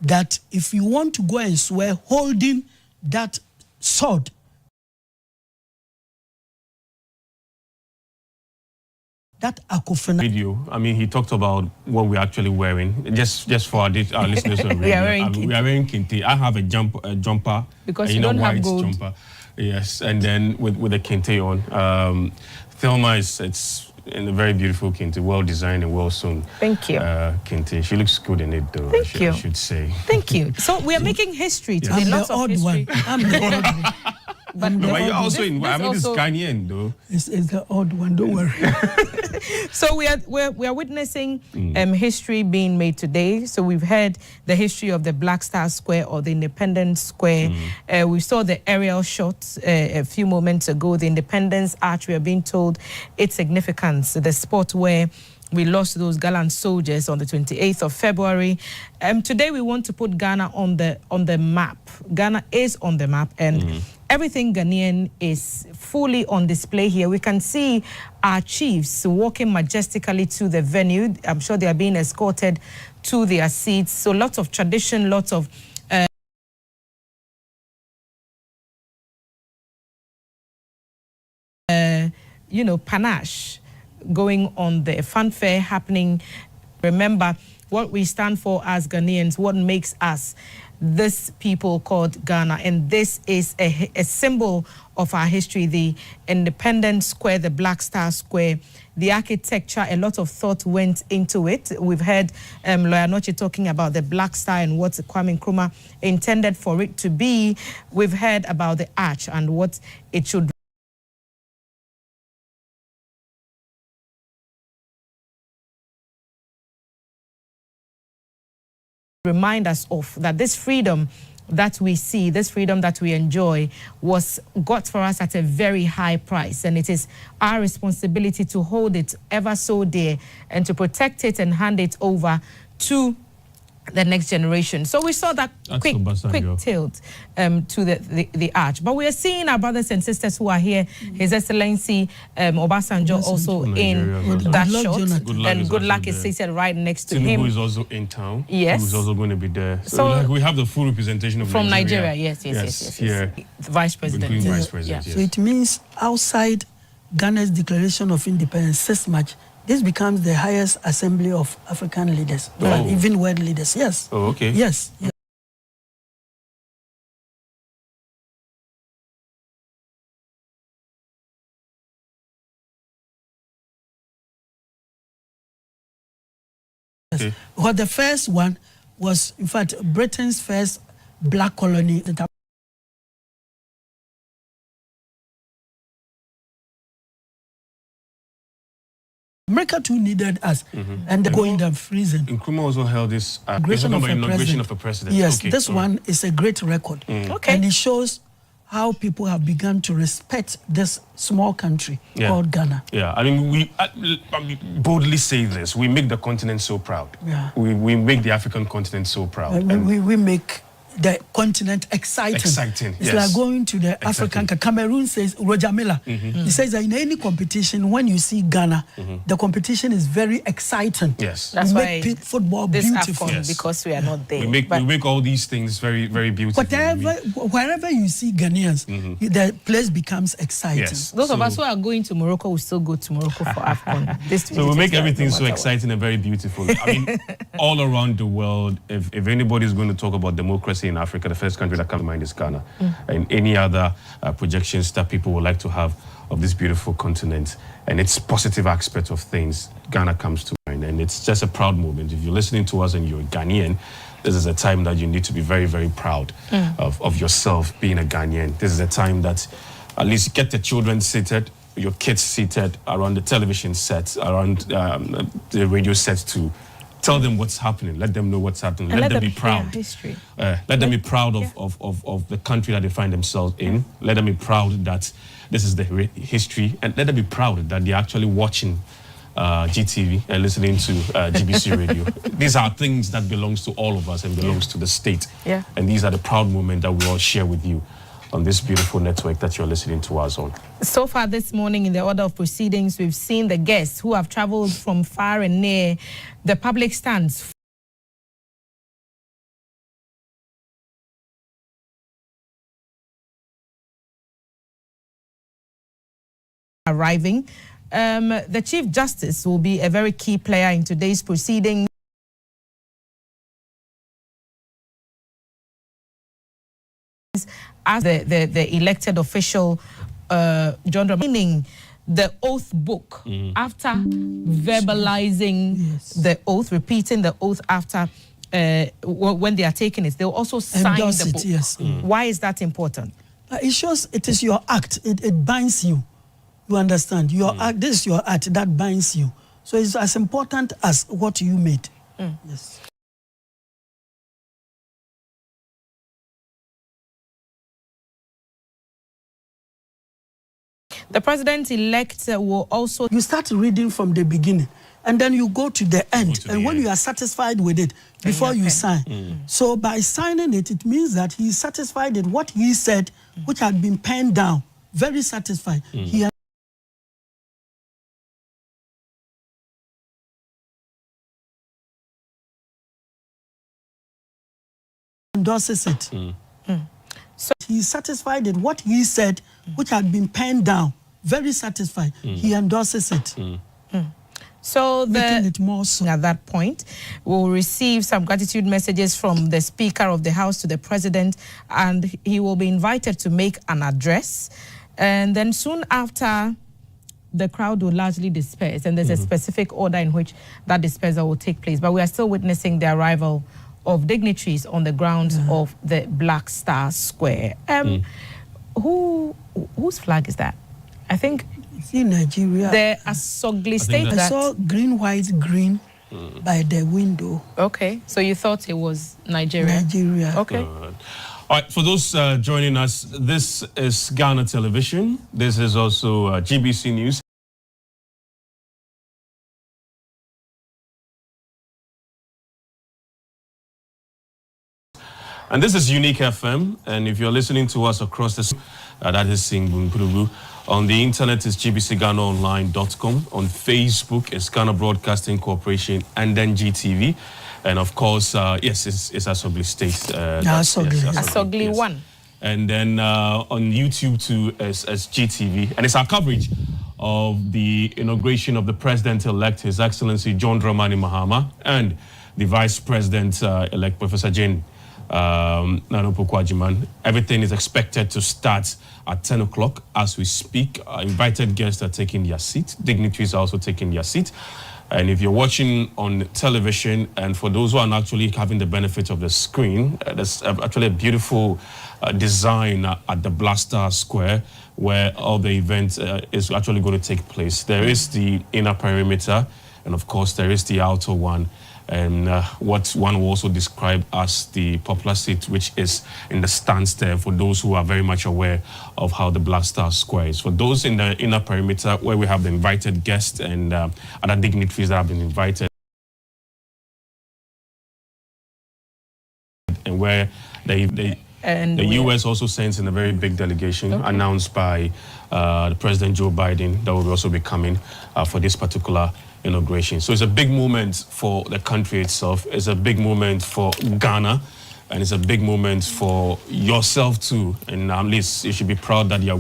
That if you want to go and swear holding that sword, that Akufina video, I mean, he talked about what we're actually wearing. Just for our listeners on radio, we are wearing kente. I have a jumper because you don't have gold. Jumper. Yes, and then with the kente on. Thelma it's in a very beautiful kente, well designed and well sewn. Thank you. Kente, she looks good in it, though. Thank you. I should say. Thank you. So we are making history today. I'm Lots the of odd history. one. I'm the odd one. But you're also in. I mean, this is Ghanaian, though. It's the odd one. Don't worry. So we are witnessing history being made today. So we've heard the history of the Black Star Square or the Independence Square. We saw the aerial shots a few moments ago. The Independence Arch. We are being told its significance. The spot where we lost those gallant soldiers on the 28th of February. Today we want to put Ghana on the map. Ghana is on the map, and everything Ghanaian is fully on display here. We can see our chiefs walking majestically to the venue. I'm sure they are being escorted to their seats. So lots of tradition, lots of panache going on, the fanfare happening. Remember what we stand for as Ghanaians, what makes us this people called Ghana. And this is a symbol of our history, the Independence Square, the Black Star Square. The architecture, a lot of thought went into it. We've heard Lawyer Noche talking about the Black Star and what Kwame Nkrumah intended for it to be. We've heard about the arch and what it should remind us of, that this freedom that we see, this freedom that we enjoy, was got for us at a very high price. And it is our responsibility to hold it ever so dear and to protect it and hand it over to the next generation. So we saw that quick tilt to the arch. But we are seeing our brothers and sisters who are here. His Excellency Obasanjo also in that shot. And good luck is seated right next to him. Who is also in town. Yes. Who's also going to be there. So we have the full representation of from Nigeria. Yes. Here. The Vice President. Vice President, yes. So it means outside Ghana's declaration of independence, 6 March, this becomes the highest assembly of African leaders, even world leaders. Yes. Oh, okay. Yes. Okay. Well, the first one was, in fact, Britain's first black colony. America too needed us, and they're going down freezing. Nkrumah also held this inauguration of a president. Yes, this one is a great record. And it shows how people have begun to respect this small country called Ghana. Yeah, I mean, we boldly say this. We make the continent so proud. Yeah. We make the African continent so proud. We make the continent exciting. It's like going to the African. Cameroon says, Roger Miller, he says that in any competition, when you see Ghana, the competition is very exciting. Yes. That's why make football this beautiful. because we are not there. We make all these things very, very beautiful. Wherever you see Ghanaians, the place becomes exciting. Yes. Those of us who are going to Morocco will still go to Morocco for AFCON. So we make everything so exciting and very beautiful. I mean, all around the world, if anybody is going to talk about democracy in Africa, the first country that comes to mind is Ghana. And any other projections that people would like to have of this beautiful continent and its positive aspect of things, Ghana comes to mind. And it's just a proud moment. If you're listening to us and you're Ghanaian, this is a time that you need to be very, very proud of yourself being a Ghanaian. This is a time that at least get the children seated, your kids seated around the television set, around the radio set too. Tell them what's happening. Let them know what's happening. Let them be proud. Let them be proud of the country that they find themselves in. Let them be proud that this is the history. And let them be proud that they're actually watching GTV and listening to GBC Radio. These are things that belongs to all of us and belongs to the state. Yeah. And these are the proud moments that we all share with you on this beautiful network that you're listening to us on. So far this morning, in the order of proceedings, we've seen the guests who have traveled from far and near. The public stands arriving. The Chief Justice will be a very key player in today's proceedings. As the elected official, John Dramani, the oath book after verbalizing the oath, repeating the oath after when they are taking it, they'll also sign the book. Yes. Why is that important? It shows it is your act. It binds you. You understand? Your act. This is your act that binds you. So it's as important as what you made. Yes. The president-elect will also... You start reading from the beginning, and then you go to the end. And when you are satisfied with it, before you sign. So by signing it, it means that he is satisfied with what he said, which had been penned down. Very satisfied. He endorses it. So he is satisfied with what he said, which had been penned down. Very satisfied. He endorses it. So it more so. At that point, we'll receive some gratitude messages from the Speaker of the House to the President, and he will be invited to make an address. And then soon after, the crowd will largely disperse, and there's a specific order in which that dispersal will take place. But we are still witnessing the arrival of dignitaries on the grounds of the Black Star Square. Whose flag is that? I think it's in Nigeria. The Asogli state. I saw green, white, green by the window. Okay, so you thought it was Nigeria? Nigeria. Okay. All right, for those joining us, this is Ghana Television. This is also GBC News. And this is Unique FM, and if you're listening to us across the that is Singbunkurubu. On the internet is gbcghanaonline.com. On Facebook it's Ghana Broadcasting Corporation and then GTV. And of course, yes, it's Asogli State. Asogli 1. And then on YouTube too is GTV. And it's our coverage of the inauguration of the President-elect, His Excellency John Dramani Mahama, and the Vice President-elect, Professor Jane Nanopo-Kwajiman. Everything is expected to start at 10 o'clock as we speak. Invited guests are taking their seat. Dignitaries are also taking their seat. And if you're watching on television, and for those who are actually having the benefit of the screen, there's actually a beautiful design at the Black Star Square where all the event is actually going to take place. There is the inner perimeter, and of course there is the outer one. And what one will also describe as the popular seat, which is in the stands there, for those who are very much aware of how the Black Star Square is. For those in the inner perimeter, where we have the invited guests and other dignitaries that have been invited, and where the U.S. also sends in a very big delegation announced by the President Joe Biden that will also be coming for this particular inauguration. So it's a big moment for the country itself. It's a big moment for Ghana, and it's a big moment for yourself too. And at least you should be proud that you're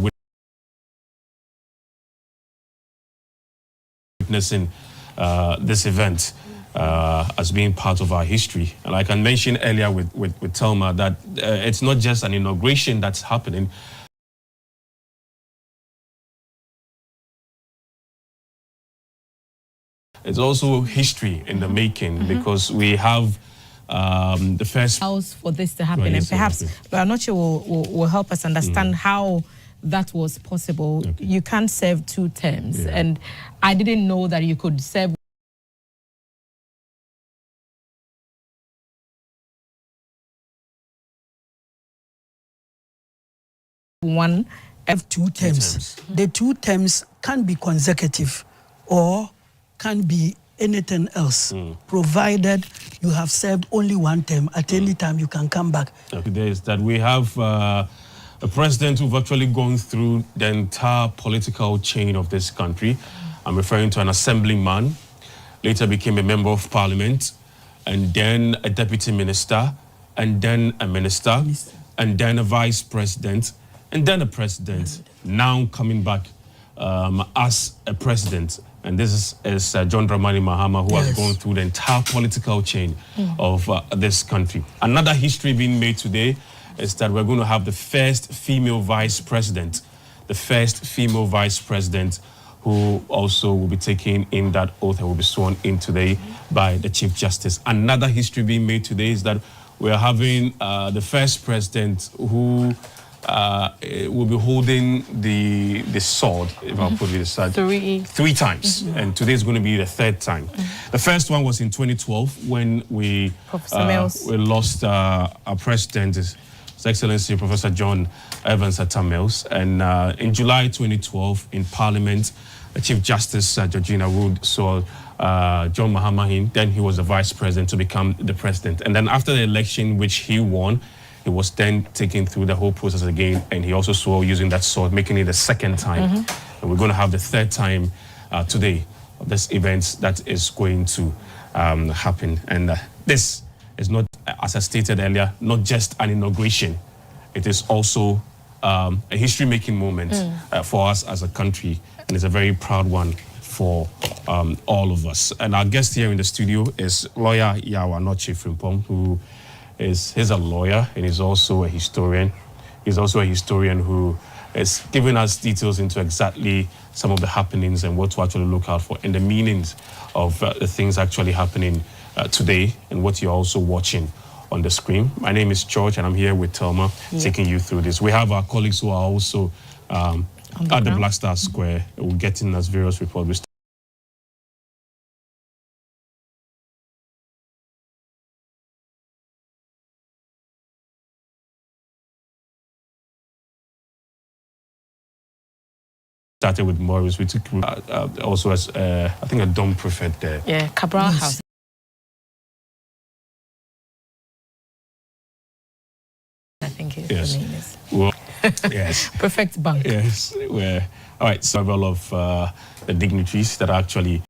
witnessing this event as being part of our history. And like I mentioned earlier with Thelma, that it's not just an inauguration that's happening. It's also history in the making, because we have the first house for this to happen, and perhaps Anoche will help us understand how that was possible. You can't serve 2 terms, and I didn't know that you could serve one of 2 terms. The 2 terms can be consecutive, or can't be anything else, provided you have served only one term. At any time, you can come back. There is that we have a president who've actually gone through the entire political chain of this country. I'm referring to an assemblyman, later became a member of parliament, and then a deputy minister, and then a minister, and then a vice president, and then a president, now coming back as a president. And this is John Dramani Mahama, who has gone through the entire political chain of this country. Another history being made today is that we're going to have the first female vice president, who also will be taking in that oath and will be sworn in today by the Chief Justice. Another history being made today is that we're having the first president who will be holding the sword, if I'll put it aside, three times. And today is going to be the third time. The first one was in 2012 when we lost our president, His Excellency Professor John Evans Atta-Mills. And in July 2012 in Parliament, Chief Justice Georgina Wood saw John Mahama in. Then he was the vice president to become the president. And then after the election, which he won, he was then taken through the whole process again, and he also swore using that sword, making it the second time. And we're going to have the third time today of this event that is going to happen. And this is not, as I stated earlier, not just an inauguration. It is also a history-making moment for us as a country, and it's a very proud one for all of us. And our guest here in the studio is lawyer Yawa Noche Frimpong, who he's a lawyer and he's also a historian. He's also a historian who is giving us details into exactly some of the happenings and what to actually look out for and the meanings of the things actually happening today and what you're also watching on the screen. My name is George and I'm here with Thelma taking you through this. We have our colleagues who are also at the Black Star Square. We're getting us various reports. Started with Morris. We took also as I think a Dom Prefect there. Yeah, Cabral House. I think the name is. Well, yes. Perfect Bank. Yes. All right. Several of the dignitaries that are actually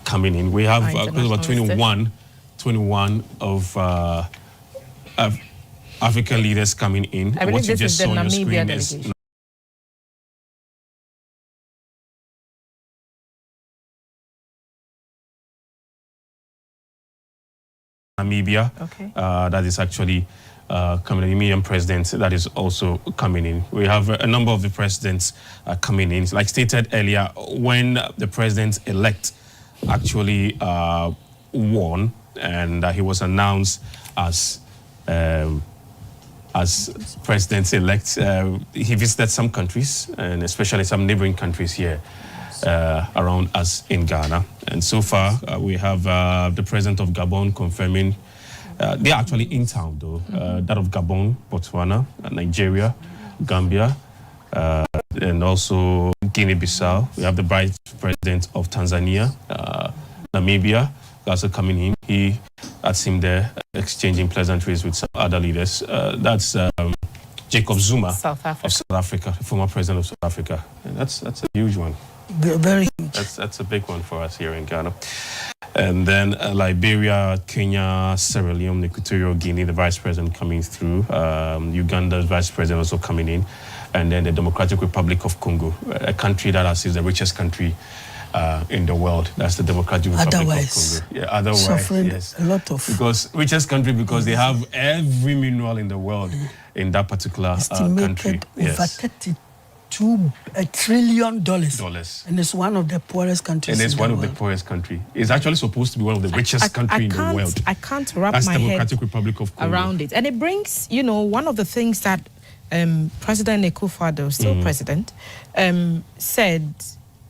coming in. We have about 21 of African leaders coming in. I believe this is the Namibia delegation. Namibia, that is actually coming in. The Namibian president that is also coming in. We have a number of the presidents coming in. Like stated earlier, when the president-elect actually won and he was announced as president-elect, he visited some countries, and especially some neighboring countries here around us in Ghana. And so far, we have the president of Gabon confirming, they're actually in town though, that of Gabon, Botswana, Nigeria, Gambia, and also Guinea-Bissau. We have the vice president of Tanzania, Namibia, also coming in. That's him there, exchanging pleasantries with some other leaders. That's Jacob Zuma of South Africa, former president of South Africa. And that's a huge one. Very huge. That's a big one for us here in Ghana. And then Liberia, Kenya, Sierra Leone, Equatorial Guinea, the vice president coming through. Uganda's vice president also coming in. And then the Democratic Republic of Congo, a country that is the richest country in the world. That's the Democratic Republic of Congo. Yeah, otherwise, suffering yes. A lot of. Because richest country because they have every mineral in the world in that particular country. Over $32 trillion. And it's one of the poorest countries. And it's one of the poorest countries. It's actually supposed to be one of the richest countries in the world. I can't wrap That's my Democratic head Republic of Congo. around it. And it brings, one of the things that President Akufo-Addo, still president, said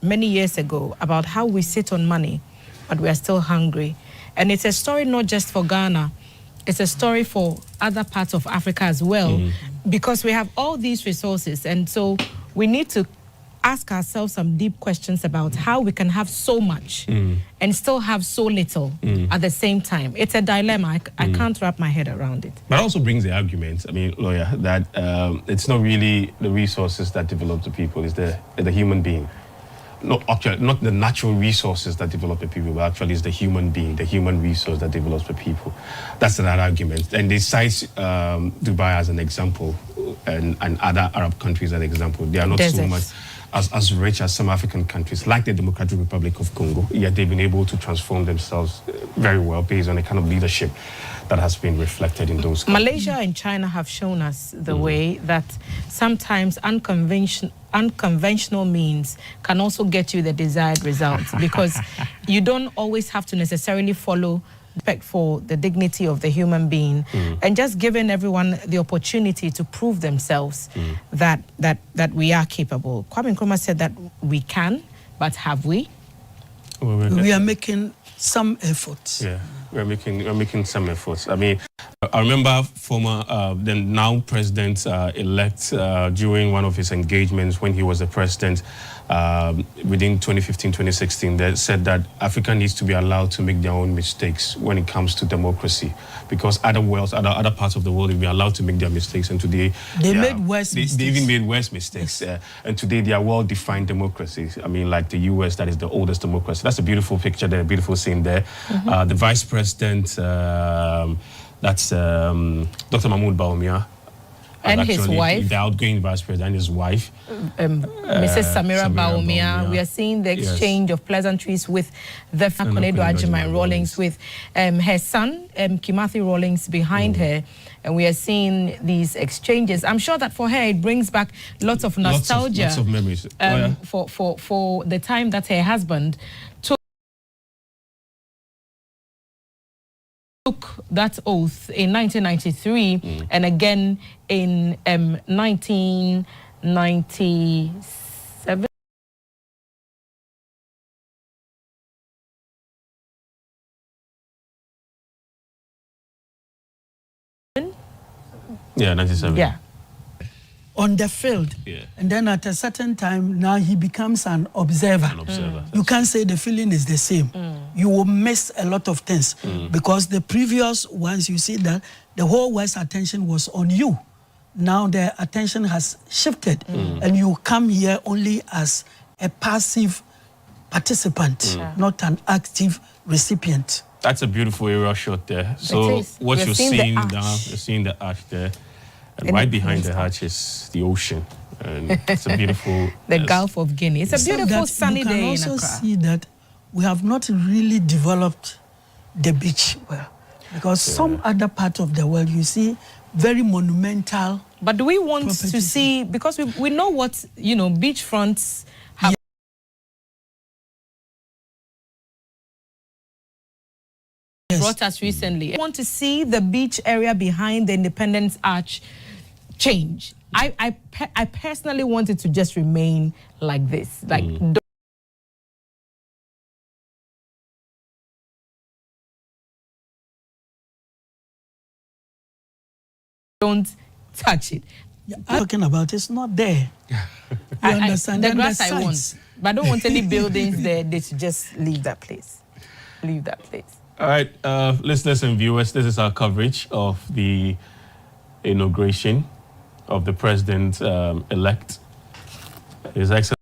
many years ago about how we sit on money, but we are still hungry. And it's a story not just for Ghana, it's a story for other parts of Africa as well, because we have all these resources. And so we need to ask ourselves some deep questions about how we can have so much and still have so little at the same time. It's a dilemma. I can't wrap my head around it. But also brings the argument, I mean, lawyer, that it's not really the resources that develop the people, it's the human being. Not actually, not the natural resources that develop the people, but actually it's the human being, the human resource that develops the people. That's that argument. And they cite Dubai as an example and other Arab countries as an example. They are not so much as rich as some African countries, like the Democratic Republic of Congo, yet they've been able to transform themselves very well based on the kind of leadership that has been reflected in those countries. Malaysia and China have shown us the way that sometimes unconventional means can also get you the desired results, because you don't always have to necessarily follow respect for the dignity of the human being and just giving everyone the opportunity to prove themselves that we are capable. Kwame Nkrumah said that we can, but have we? We are making some efforts. Yeah, we're making some efforts. I mean, I remember former, the now president-elect during one of his engagements when he was the president within 2015-2016, they said that Africa needs to be allowed to make their own mistakes when it comes to democracy, because other parts of the world will be allowed to make their mistakes, and today they made worse mistakes. They even made worse mistakes, and today they are well-defined democracies. I mean, like the US, that is the oldest democracy. That's a beautiful picture there, a beautiful scene there. The vice president, that's Dr. Mahmoud Bawumia. And his wife. The outgoing vice president and his wife. Mrs. Samira Bawumia. We are seeing the exchange of pleasantries with the Konedo Ajimai Rawlings, with her son, Kimathi Rawlings, behind her. And we are seeing these exchanges. I'm sure that for her, it brings back lots of nostalgia. Lots of memories. For the time that her husband took that oath in 1993 and again in 1997. Yeah, 97. Yeah. On the field. Yeah. And then at a certain time, now he becomes an observer. You can't say the feeling is the same. You will miss a lot of things because the previous ones, you see that the whole West's attention was on you. Now the attention has shifted and you come here only as a passive participant, not an active recipient. That's a beautiful aerial shot there. So what you're seeing now, you're seeing the arch there. And right behind the arch is the ocean. And it's a beautiful... the Gulf of Guinea. It's a beautiful sunny day in Accra. You can also see that we have not really developed the beach well. Because some other part of the world, you see very monumental... But do we want to see... Because we know what, beachfronts have... brought us recently. I want to see the beach area behind the Independence Arch change. I personally want it to just remain like this. Like don't touch it. Talking about it's not there. You understand? The grass I want, but I don't want any buildings there. They should just leave that place. Leave that place. All right, listeners and viewers, this is our coverage of the inauguration of the president-elect, His Excellency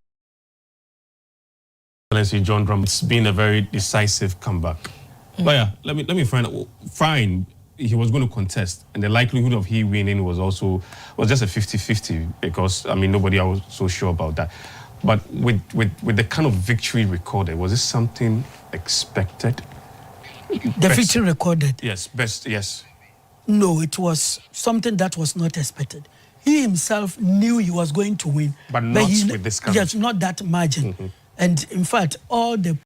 John Dramani. It's been a very decisive comeback. But yeah, let me find out. Fine, he was going to contest, and the likelihood of he winning was just a 50-50 because nobody was so sure about that. But with the kind of victory recorded, was this something expected? The victory recorded? Yes, best, yes. No, it was something that was not expected. He himself knew he was going to win. But not with this kind of... Yes, not that margin. And in fact, all the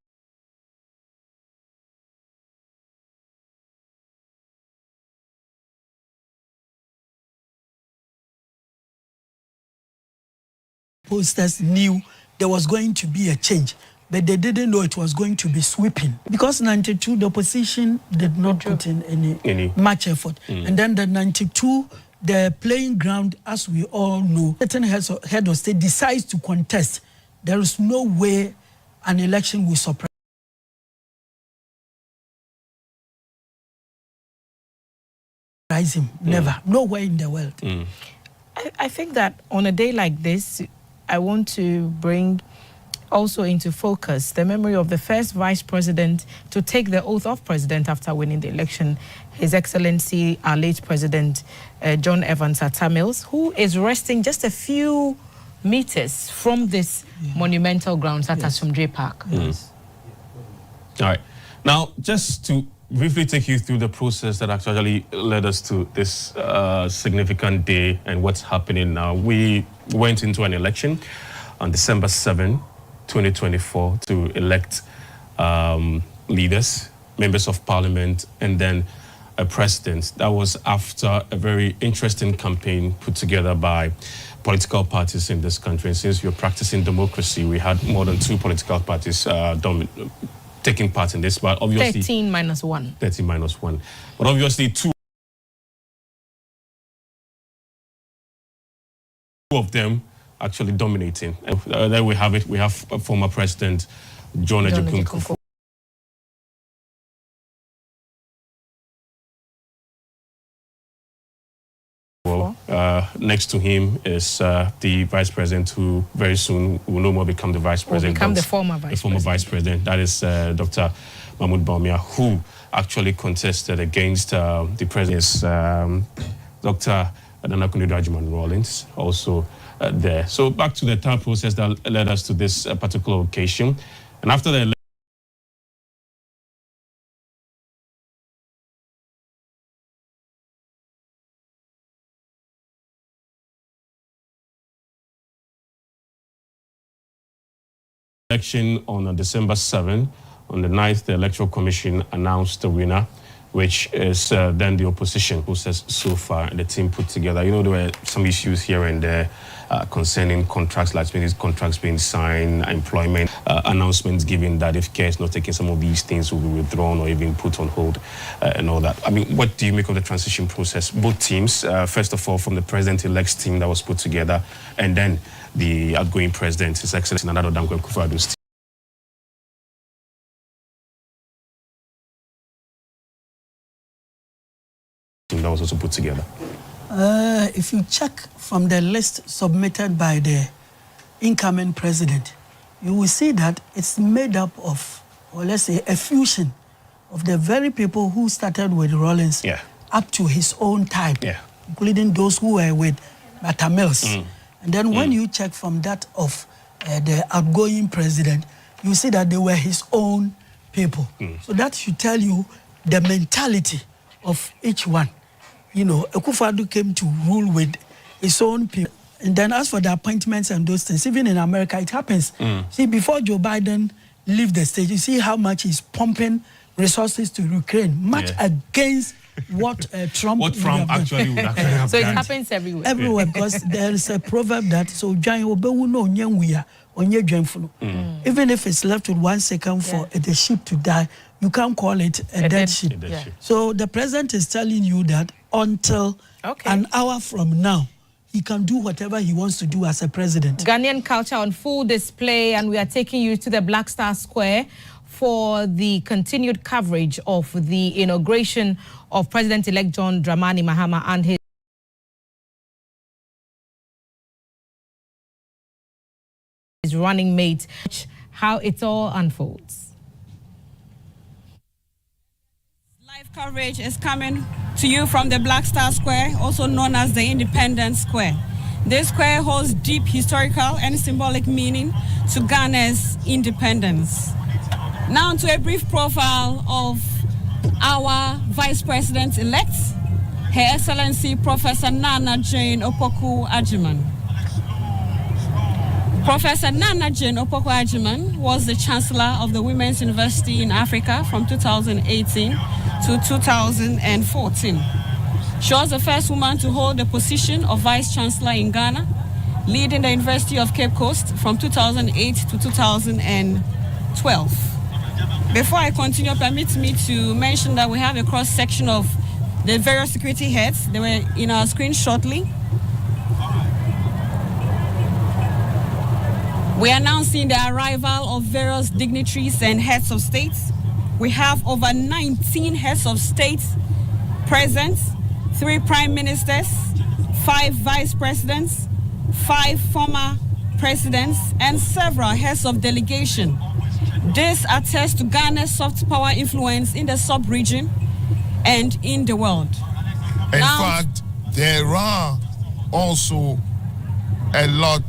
posters knew there was going to be a change. But they didn't know it was going to be sweeping. Because 92, the opposition did not put in any much effort. And then the 92, the playing ground, as we all know, certain head of state decides to contest, there is no way an election will surprise him. Never. Nowhere in the world. I think that on a day like this, I want to bring also into focus the memory of the first vice president to take the oath of president after winning the election, His Excellency, our late President John Evans Atta Mills, who is resting just a few meters from this monumental grounds at Asumdre Park. All right. Now, just to briefly take you through the process that actually led us to this significant day and what's happening now. We went into an election on December 7, 2024 to elect leaders, members of parliament, and then a president. That was after a very interesting campaign put together by political parties in this country. And since we're practicing democracy, we had more than 2 political parties taking part in this, but obviously 13 minus 1. 13 minus 1. But obviously 2 of them actually dominating. There we have it. We have former President John Kufuor. Next to him is the vice president, who very soon will no more become the vice president. Become the former vice president. That is Dr. Mahmoud Bawumia, who actually contested against the president. Dr. Nanakundi Rajiman Rawlings also there. So back to the entire process that led us to this particular occasion. And after the election on December 7, on the 9th, the Electoral Commission announced the winner, which is then the opposition process so far, and the team put together. You know, there were some issues here and there concerning contracts, like these contracts being signed, employment announcements given that if care is not taken, some of these things will be withdrawn or even put on hold and all that. I mean, what do you make of the transition process? Both teams, first of all, from the president-elect's team that was put together, and then the outgoing president, His Excellency Nana Addo Dankwa Akufo-Addo's team that was also put together. If you check from the list submitted by the incoming president, you will see that it's made up of, or let's say, a fusion of the very people who started with Rawlings up to his own time, including those who were with Atta Mills. And then when you check from that of the outgoing president, you see that they were his own people. So that should tell you the mentality of each one. You know, Akufo-Addo came to rule with his own people. And then as for the appointments and those things, even in America, it happens. See, before Joe Biden leave the stage, you see how much he's pumping resources to Ukraine, much against what Trump actually would have So it happens everywhere. Everywhere, because there is a proverb that, so even if it's left with 1 second for the ship to die, you can't call it a dead ship. So the president is telling you that until an hour from now, he can do whatever he wants to do as a president. Ghanaian culture on full display, and we are taking you to the Black Star Square for the continued coverage of the inauguration of President-elect John Dramani Mahama and his running mate, how it all unfolds. Live coverage is coming to you from the Black Star Square, also known as the Independence Square. This square holds deep historical and symbolic meaning to Ghana's independence. Now to a brief profile of our Vice President-elect, Her Excellency Professor Nana Jane Opoku-Agyeman. Professor Nana Jane Opoku-Agyeman was the Chancellor of the Women's University in Africa from 2018 to 2014. She was the first woman to hold the position of Vice Chancellor in Ghana, leading the University of Cape Coast from 2008 to 2012. Before I continue, permit me to mention that we have a cross-section of the various security heads. They were in our screen shortly. We are now seeing the arrival of various dignitaries and heads of states. We have over 19 heads of states present, 3 prime ministers, 5 vice presidents, 5 former presidents, and several heads of delegation. This attests to Ghana's soft power influence in the sub-region and in the world. In fact, there are also a lot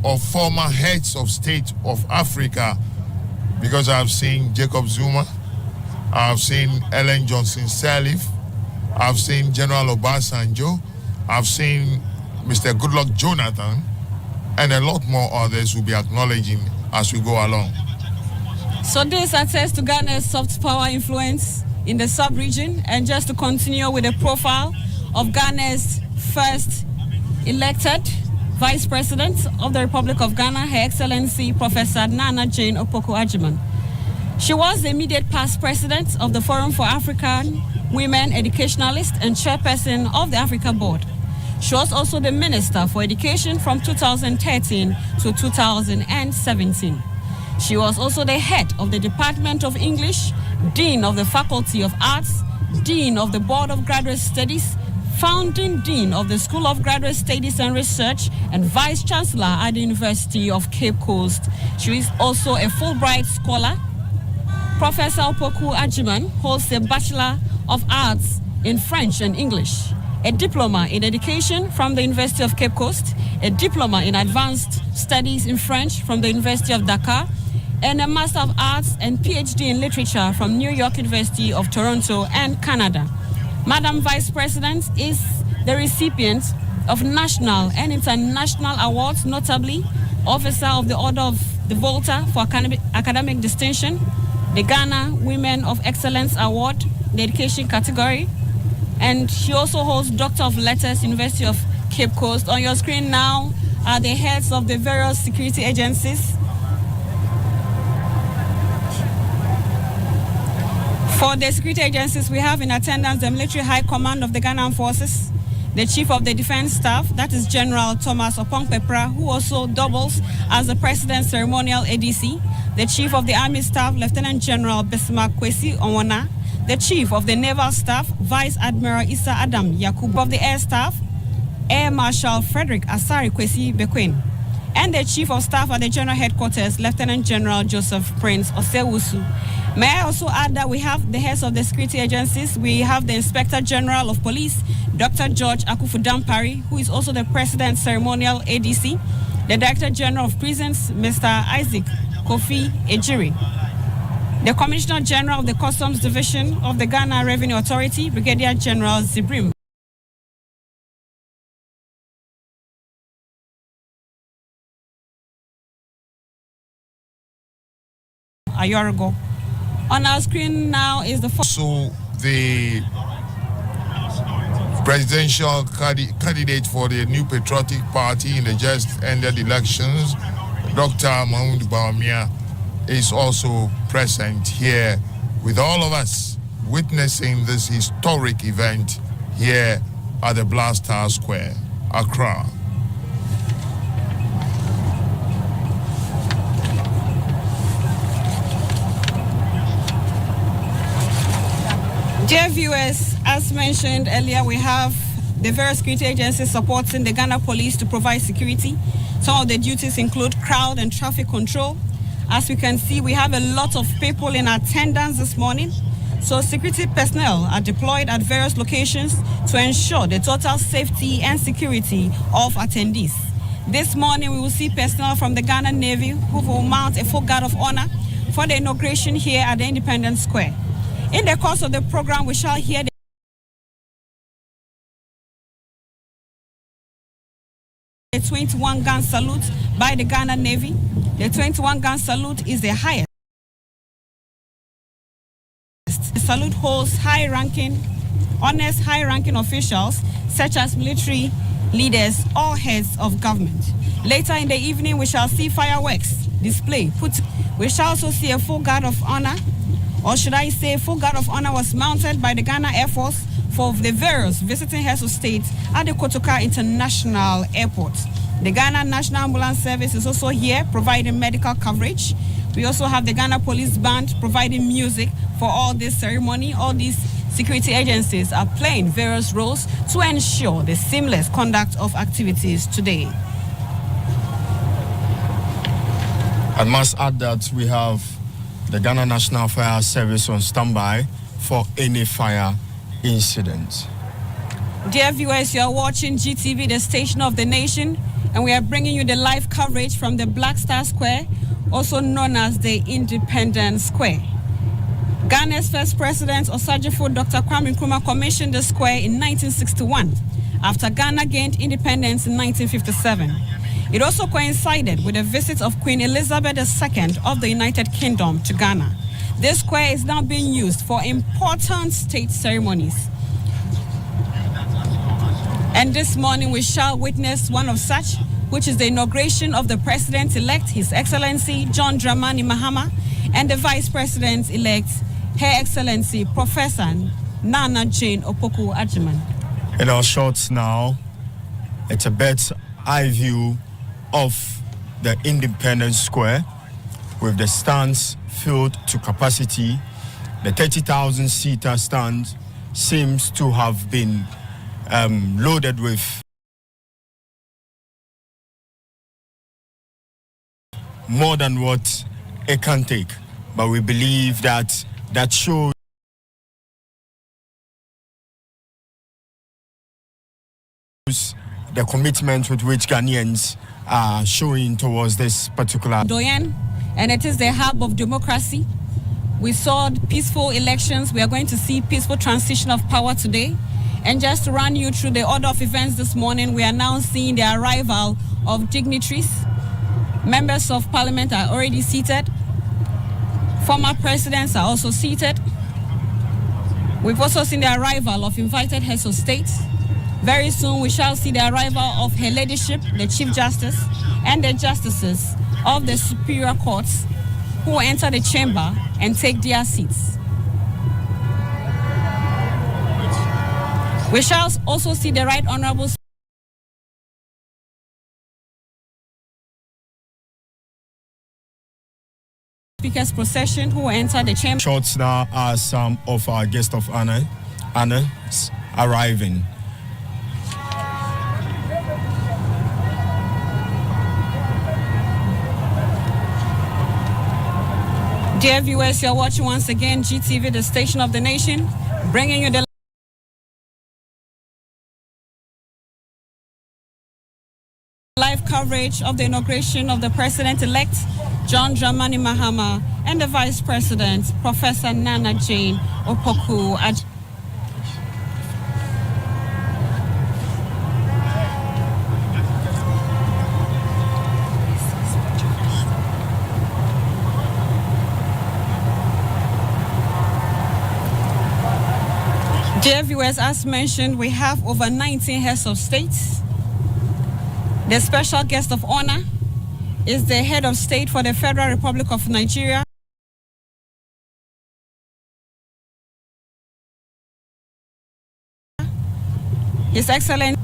of former heads of state of Africa, because I've seen Jacob Zuma, I've seen Ellen Johnson Sirleaf, I've seen General Obasanjo, I've seen Mr. Goodluck Jonathan, and a lot more others will be acknowledging as we go along. So this attests to Ghana's soft power influence in the sub-region. And just to continue with the profile of Ghana's first elected Vice President of the Republic of Ghana, Her Excellency Professor Nana Jane Opoku-Agyeman. She was the immediate past president of the Forum for African Women Educationalists and chairperson of the Africa Board. She was also the Minister for Education from 2013 to 2017. She was also the head of the Department of English, Dean of the Faculty of Arts, Dean of the Board of Graduate Studies, Founding Dean of the School of Graduate Studies and Research, and Vice Chancellor at the University of Cape Coast. She is also a Fulbright scholar. Professor Opoku-Agyeman holds a Bachelor of Arts in French and English, a diploma in education from the University of Cape Coast, a diploma in advanced studies in French from the University of Dakar, and a Master of Arts and PhD in literature from New York University of Toronto and Canada. Madam Vice President is the recipient of national and international awards, notably Officer of the Order of the Volta for academic distinction, the Ghana Women of Excellence Award, the education category, and she also holds Doctor of Letters, University of Cape Coast. On your screen now are the heads of the various security agencies. For the security agencies, we have in attendance the Military High Command of the Ghana Armed Forces, the Chief of the Defense Staff, that is General Thomas Opong-Pepra, who also doubles as the President's ceremonial ADC, the Chief of the Army Staff, Lieutenant General Besima Kwesi Onwona, the Chief of the Naval Staff, Vice Admiral Issa Adam Yakubu, of the Air Staff, Air Marshal Frederick Asari Kwesi Bekwin, and the Chief of Staff at the General Headquarters, Lieutenant General Joseph Prince Osewusu. May I also add that we have the heads of the security agencies. We have the Inspector General of Police, Dr. George Akufu-Dampari, who is also the President's ceremonial ADC, the Director General of Prisons, Mr. Isaac Kofi Ejiri, the Commissioner General of the Customs Division of the Ghana Revenue Authority, Brigadier General Zibrim Ayorigo. On our screen now is the presidential candidate for the New Patriotic Party in the just ended elections, Dr. Mahmoud Bawumia, is also present here with all of us, witnessing this historic event here at the Black Star Square, Accra. Dear viewers, as mentioned earlier, we have the various security agencies supporting the Ghana Police to provide security. Some of the duties include crowd and traffic control. As we can see, we have a lot of people in attendance this morning. So security personnel are deployed at various locations to ensure the total safety and security of attendees. This morning, we will see personnel from the Ghana Navy who will mount a full guard of honor for the inauguration here at the Independence Square. In the course of the program, we shall hear the 21-gun salute by the Ghana Navy. The 21-gun salute is the highest. The salute holds honest high-ranking officials such as military leaders or heads of government. Later in the evening, we shall see fireworks display. We shall also see a full guard of honor, or should I say full guard of honor was mounted by the Ghana Air Force for the various visiting heads of state at the Kotoka International Airport. The Ghana National Ambulance Service is also here providing medical coverage. We also have the Ghana Police Band providing music for all this ceremony. All these security agencies are playing various roles to ensure the seamless conduct of activities today. I must add that we have the Ghana National Fire Service on standby for any fire incident. Dear viewers, you are watching GTV, the station of the nation, and we are bringing you the live coverage from the Black Star Square, also known as the Independence Square. Ghana's first president, Osajifo Dr. Kwame Nkrumah, commissioned the square in 1961 after Ghana gained independence in 1957. It also coincided with the visit of Queen Elizabeth II of the United Kingdom to Ghana. This square is now being used for important state ceremonies. And this morning we shall witness one of such, which is the inauguration of the President-elect, His Excellency John Dramani Mahama, and the Vice President-elect, Her Excellency Professor Nana Jane Opoku-Agyeman. In our shots now, it's a bird's eye view of the Independence Square with the stands filled to capacity. The 30,000-seater stand seems to have been loaded with more than what it can take. But we believe that that shows the commitment with which Ghanaians are showing towards this particular Doyen, and it is the hub of democracy. We saw peaceful elections. We are going to see peaceful transition of power today. And just to run you through the order of events this morning, we are now seeing the arrival of dignitaries. Members of parliament are already seated. Former presidents are also seated. We've also seen the arrival of invited heads of state. Very soon we shall see the arrival of Her Ladyship, the Chief Justice, and the justices of the superior courts who will enter the chamber and take their seats. We shall also see the Right Honorable Speaker's procession who will enter the chamber. Shots now are some of our guests of honor arriving. Dear viewers, you're watching once again GTV, the station of the nation, bringing you the live coverage of the inauguration of the President-elect, John Dramani Mahama, and the Vice President, Professor Nana Jane Opoku-Agyeman. Dear viewers, as mentioned, we have over 19 heads of state. The special guest of honor is the head of state for the Federal Republic of Nigeria, His Excellency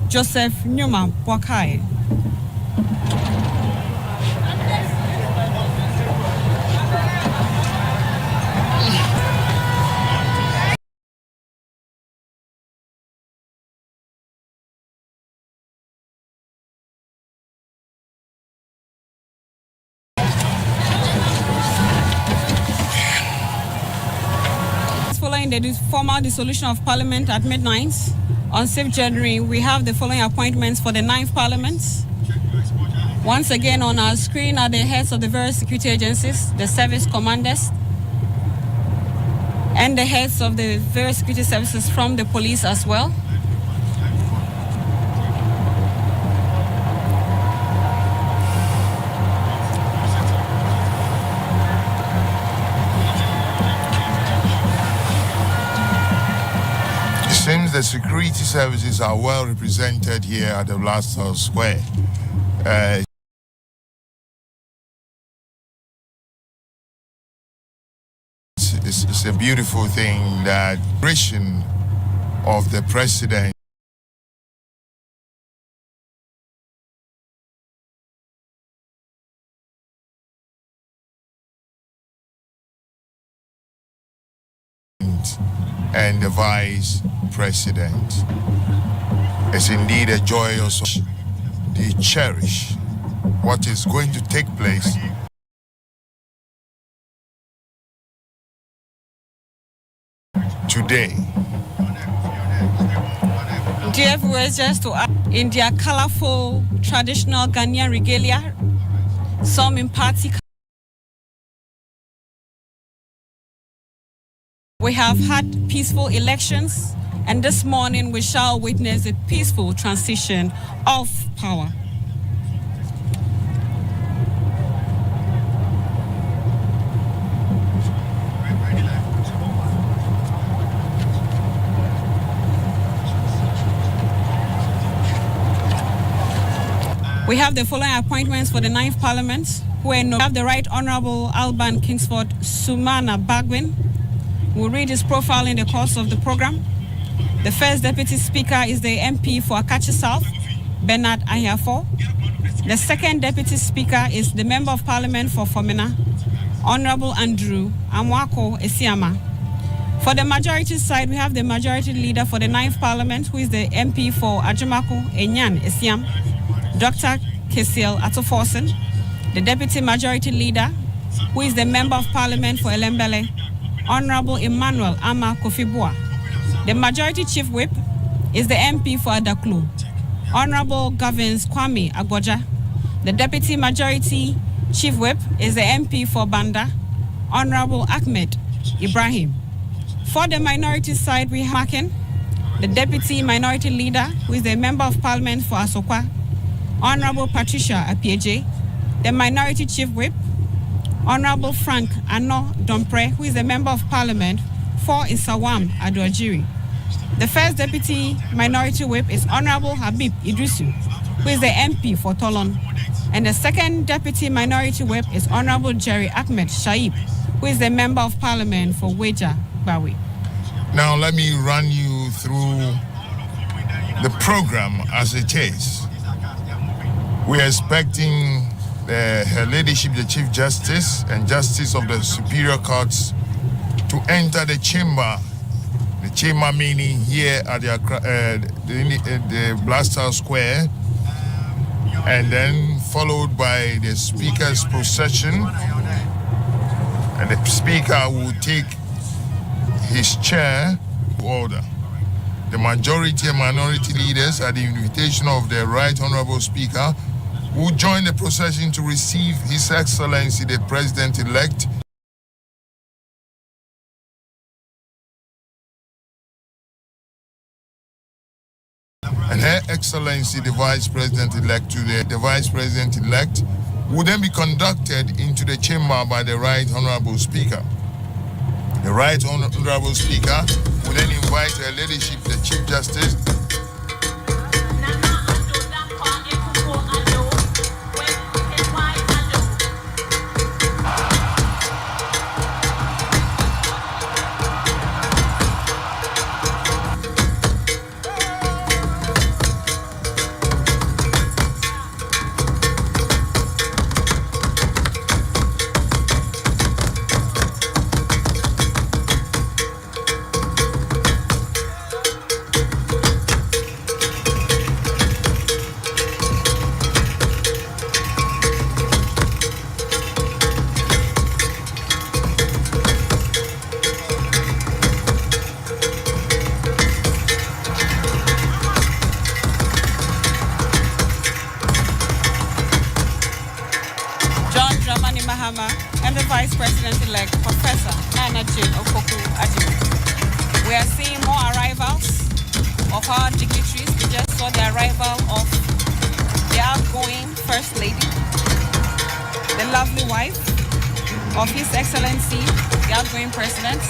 Joseph Newman Boakai. Following the formal dissolution of Parliament at midnight on 6th January, we have the following appointments for the 9th Parliament. Once again on our screen are the heads of the various security agencies, the service commanders, and the heads of the various security services from the police as well. Seems the security services are well represented here at the Black Star Square. It's a beautiful thing that vision of the president and the vice president. It's indeed a joyous. They cherish what is going to take place today. Dear viewers, just to add, in their colorful traditional Ghanaian regalia, some in party. We have had peaceful elections, and this morning we shall witness a peaceful transition of power. We have the following appointments for the 9th Parliament. We have the Right Honourable Alban Kingsford Sumana Bagwin. We'll read his profile in the course of the program. The first Deputy Speaker is the MP for Akachi South, Bernard Ahiafo. The second Deputy Speaker is the Member of Parliament for Fomena, Honourable Andrew Amwako Esiama. For the majority side, we have the Majority Leader for the 9th Parliament, who is the MP for Ajumako Enyan Esiam, Dr. Kesiel Atoforsen. The Deputy Majority Leader, who is the Member of Parliament for Elembele, Honourable Emmanuel Ama Kofibua. The Majority Chief Whip is the MP for Adaklu, Honourable Governs Kwame Agboja. The Deputy Majority Chief Whip is the MP for Banda, Honourable Ahmed Ibrahim. For the minority side, we have Maken, the Deputy Minority Leader, who is the Member of Parliament for Asokwa, Honourable Patricia Apieje. The Minority Chief Whip, Honourable Frank Ano Dompre, who is a Member of Parliament for Isawam Aduajiri. The first Deputy Minority Whip is Honourable Habib Idrisu, who is the MP for Tolon. And the second Deputy Minority Whip is Honourable Jerry Ahmed Shaib, who is the Member of Parliament for Weja Bawi. Now let me run you through the program as it is. We're expecting Her Ladyship, the Chief Justice and Justice of the Superior Courts, to enter the chamber meaning here at the Blaster Square, and then followed by the Speaker's procession, and the Speaker will take his chair to order. The majority and minority leaders, at the invitation of the Right Honourable Speaker, will join the procession to receive His Excellency the President-elect and Her Excellency the Vice President-elect. The Vice President-elect will then be conducted into the chamber by the Right Honourable Speaker. The Right Honourable Speaker will then invite Her Ladyship the Chief Justice Dramani Mahama and the Vice President-elect, Professor Nana Jane Opoku Ajime. We are seeing more arrivals of our dignitaries. We just saw the arrival of the outgoing First Lady, the lovely wife of His Excellency, the outgoing President.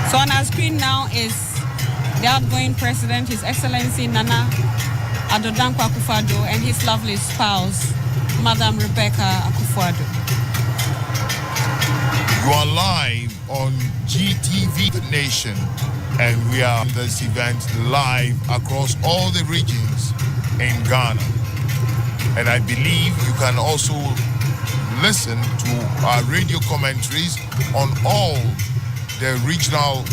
So on our screen now is the outgoing President, His Excellency Nana Adodankwa Akufo-Addo, and his lovely spouse, Madam Rebecca Akufo-Addo. You are live on GTV The Nation, and we are on this event live across all the regions in Ghana. And I believe you can also listen to our radio commentaries on all the regional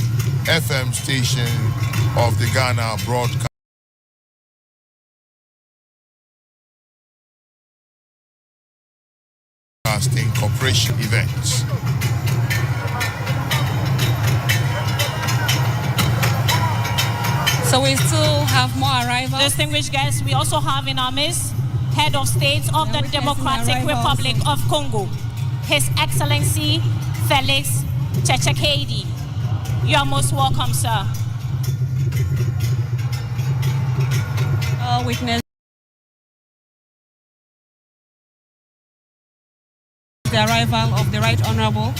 FM station of the Ghana Broadcasting Corporation events. So we still have more arrivals. Distinguished guests, we also have in our midst Head of State of the Democratic Republic of Congo, His Excellency Felix Tshisekedi. You are most welcome, sir. Witness the arrival of the Right Honorable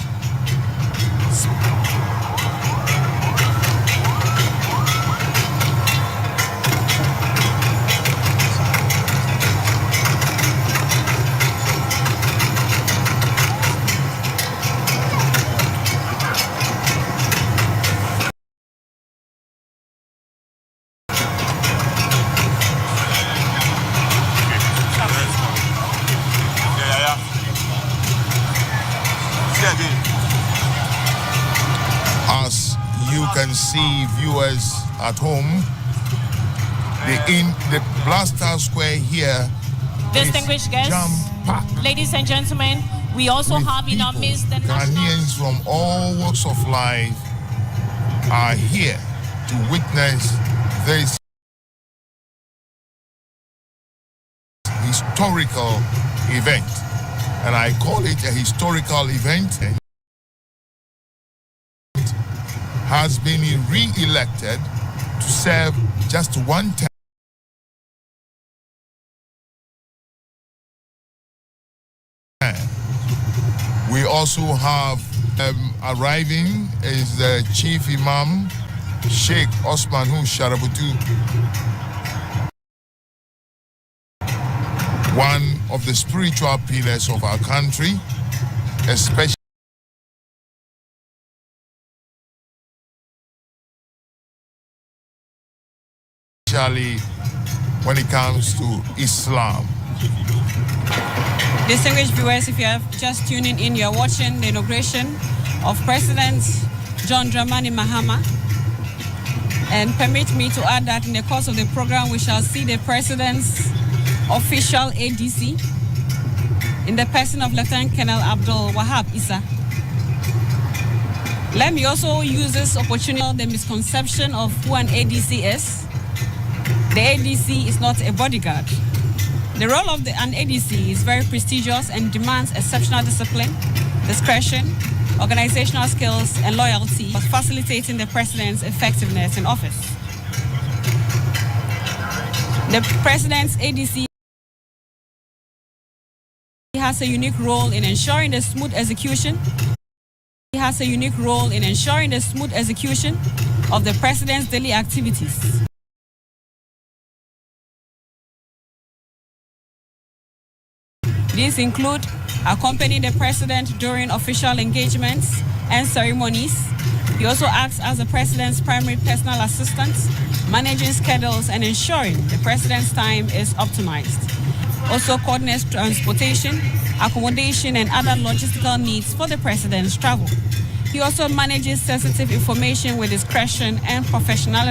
can see viewers at home. The Blaster Square here. Distinguished guests, ladies and gentlemen, we also have in our midst the Ghanaians from all walks of life are here to witness this historical event, and I call it a historical event. Has been re-elected to serve just one term. We also have arriving is the Chief Imam, Sheikh Osman Sharabutu, one of the spiritual pillars of our country, especially when it comes to Islam. Distinguished viewers, if you are just tuning in, you are watching the inauguration of President John Dramani Mahama. And permit me to add that in the course of the program, we shall see the President's official ADC in the person of Lieutenant Colonel Abdul Wahab Issa. Let me also use this opportunity, the misconception of who an ADC is. The ADC is not a bodyguard. The role of an ADC is very prestigious and demands exceptional discipline, discretion, organizational skills, and loyalty for facilitating the president's effectiveness in office. The president's ADC has a unique role in ensuring the smooth execution. He has a unique role in ensuring the smooth execution of the president's daily activities. These include accompanying the president during official engagements and ceremonies. He also acts as the president's primary personal assistant, managing schedules and ensuring the president's time is optimized. Also coordinates transportation, accommodation, and other logistical needs for the president's travel. He also manages sensitive information with discretion and professionalism.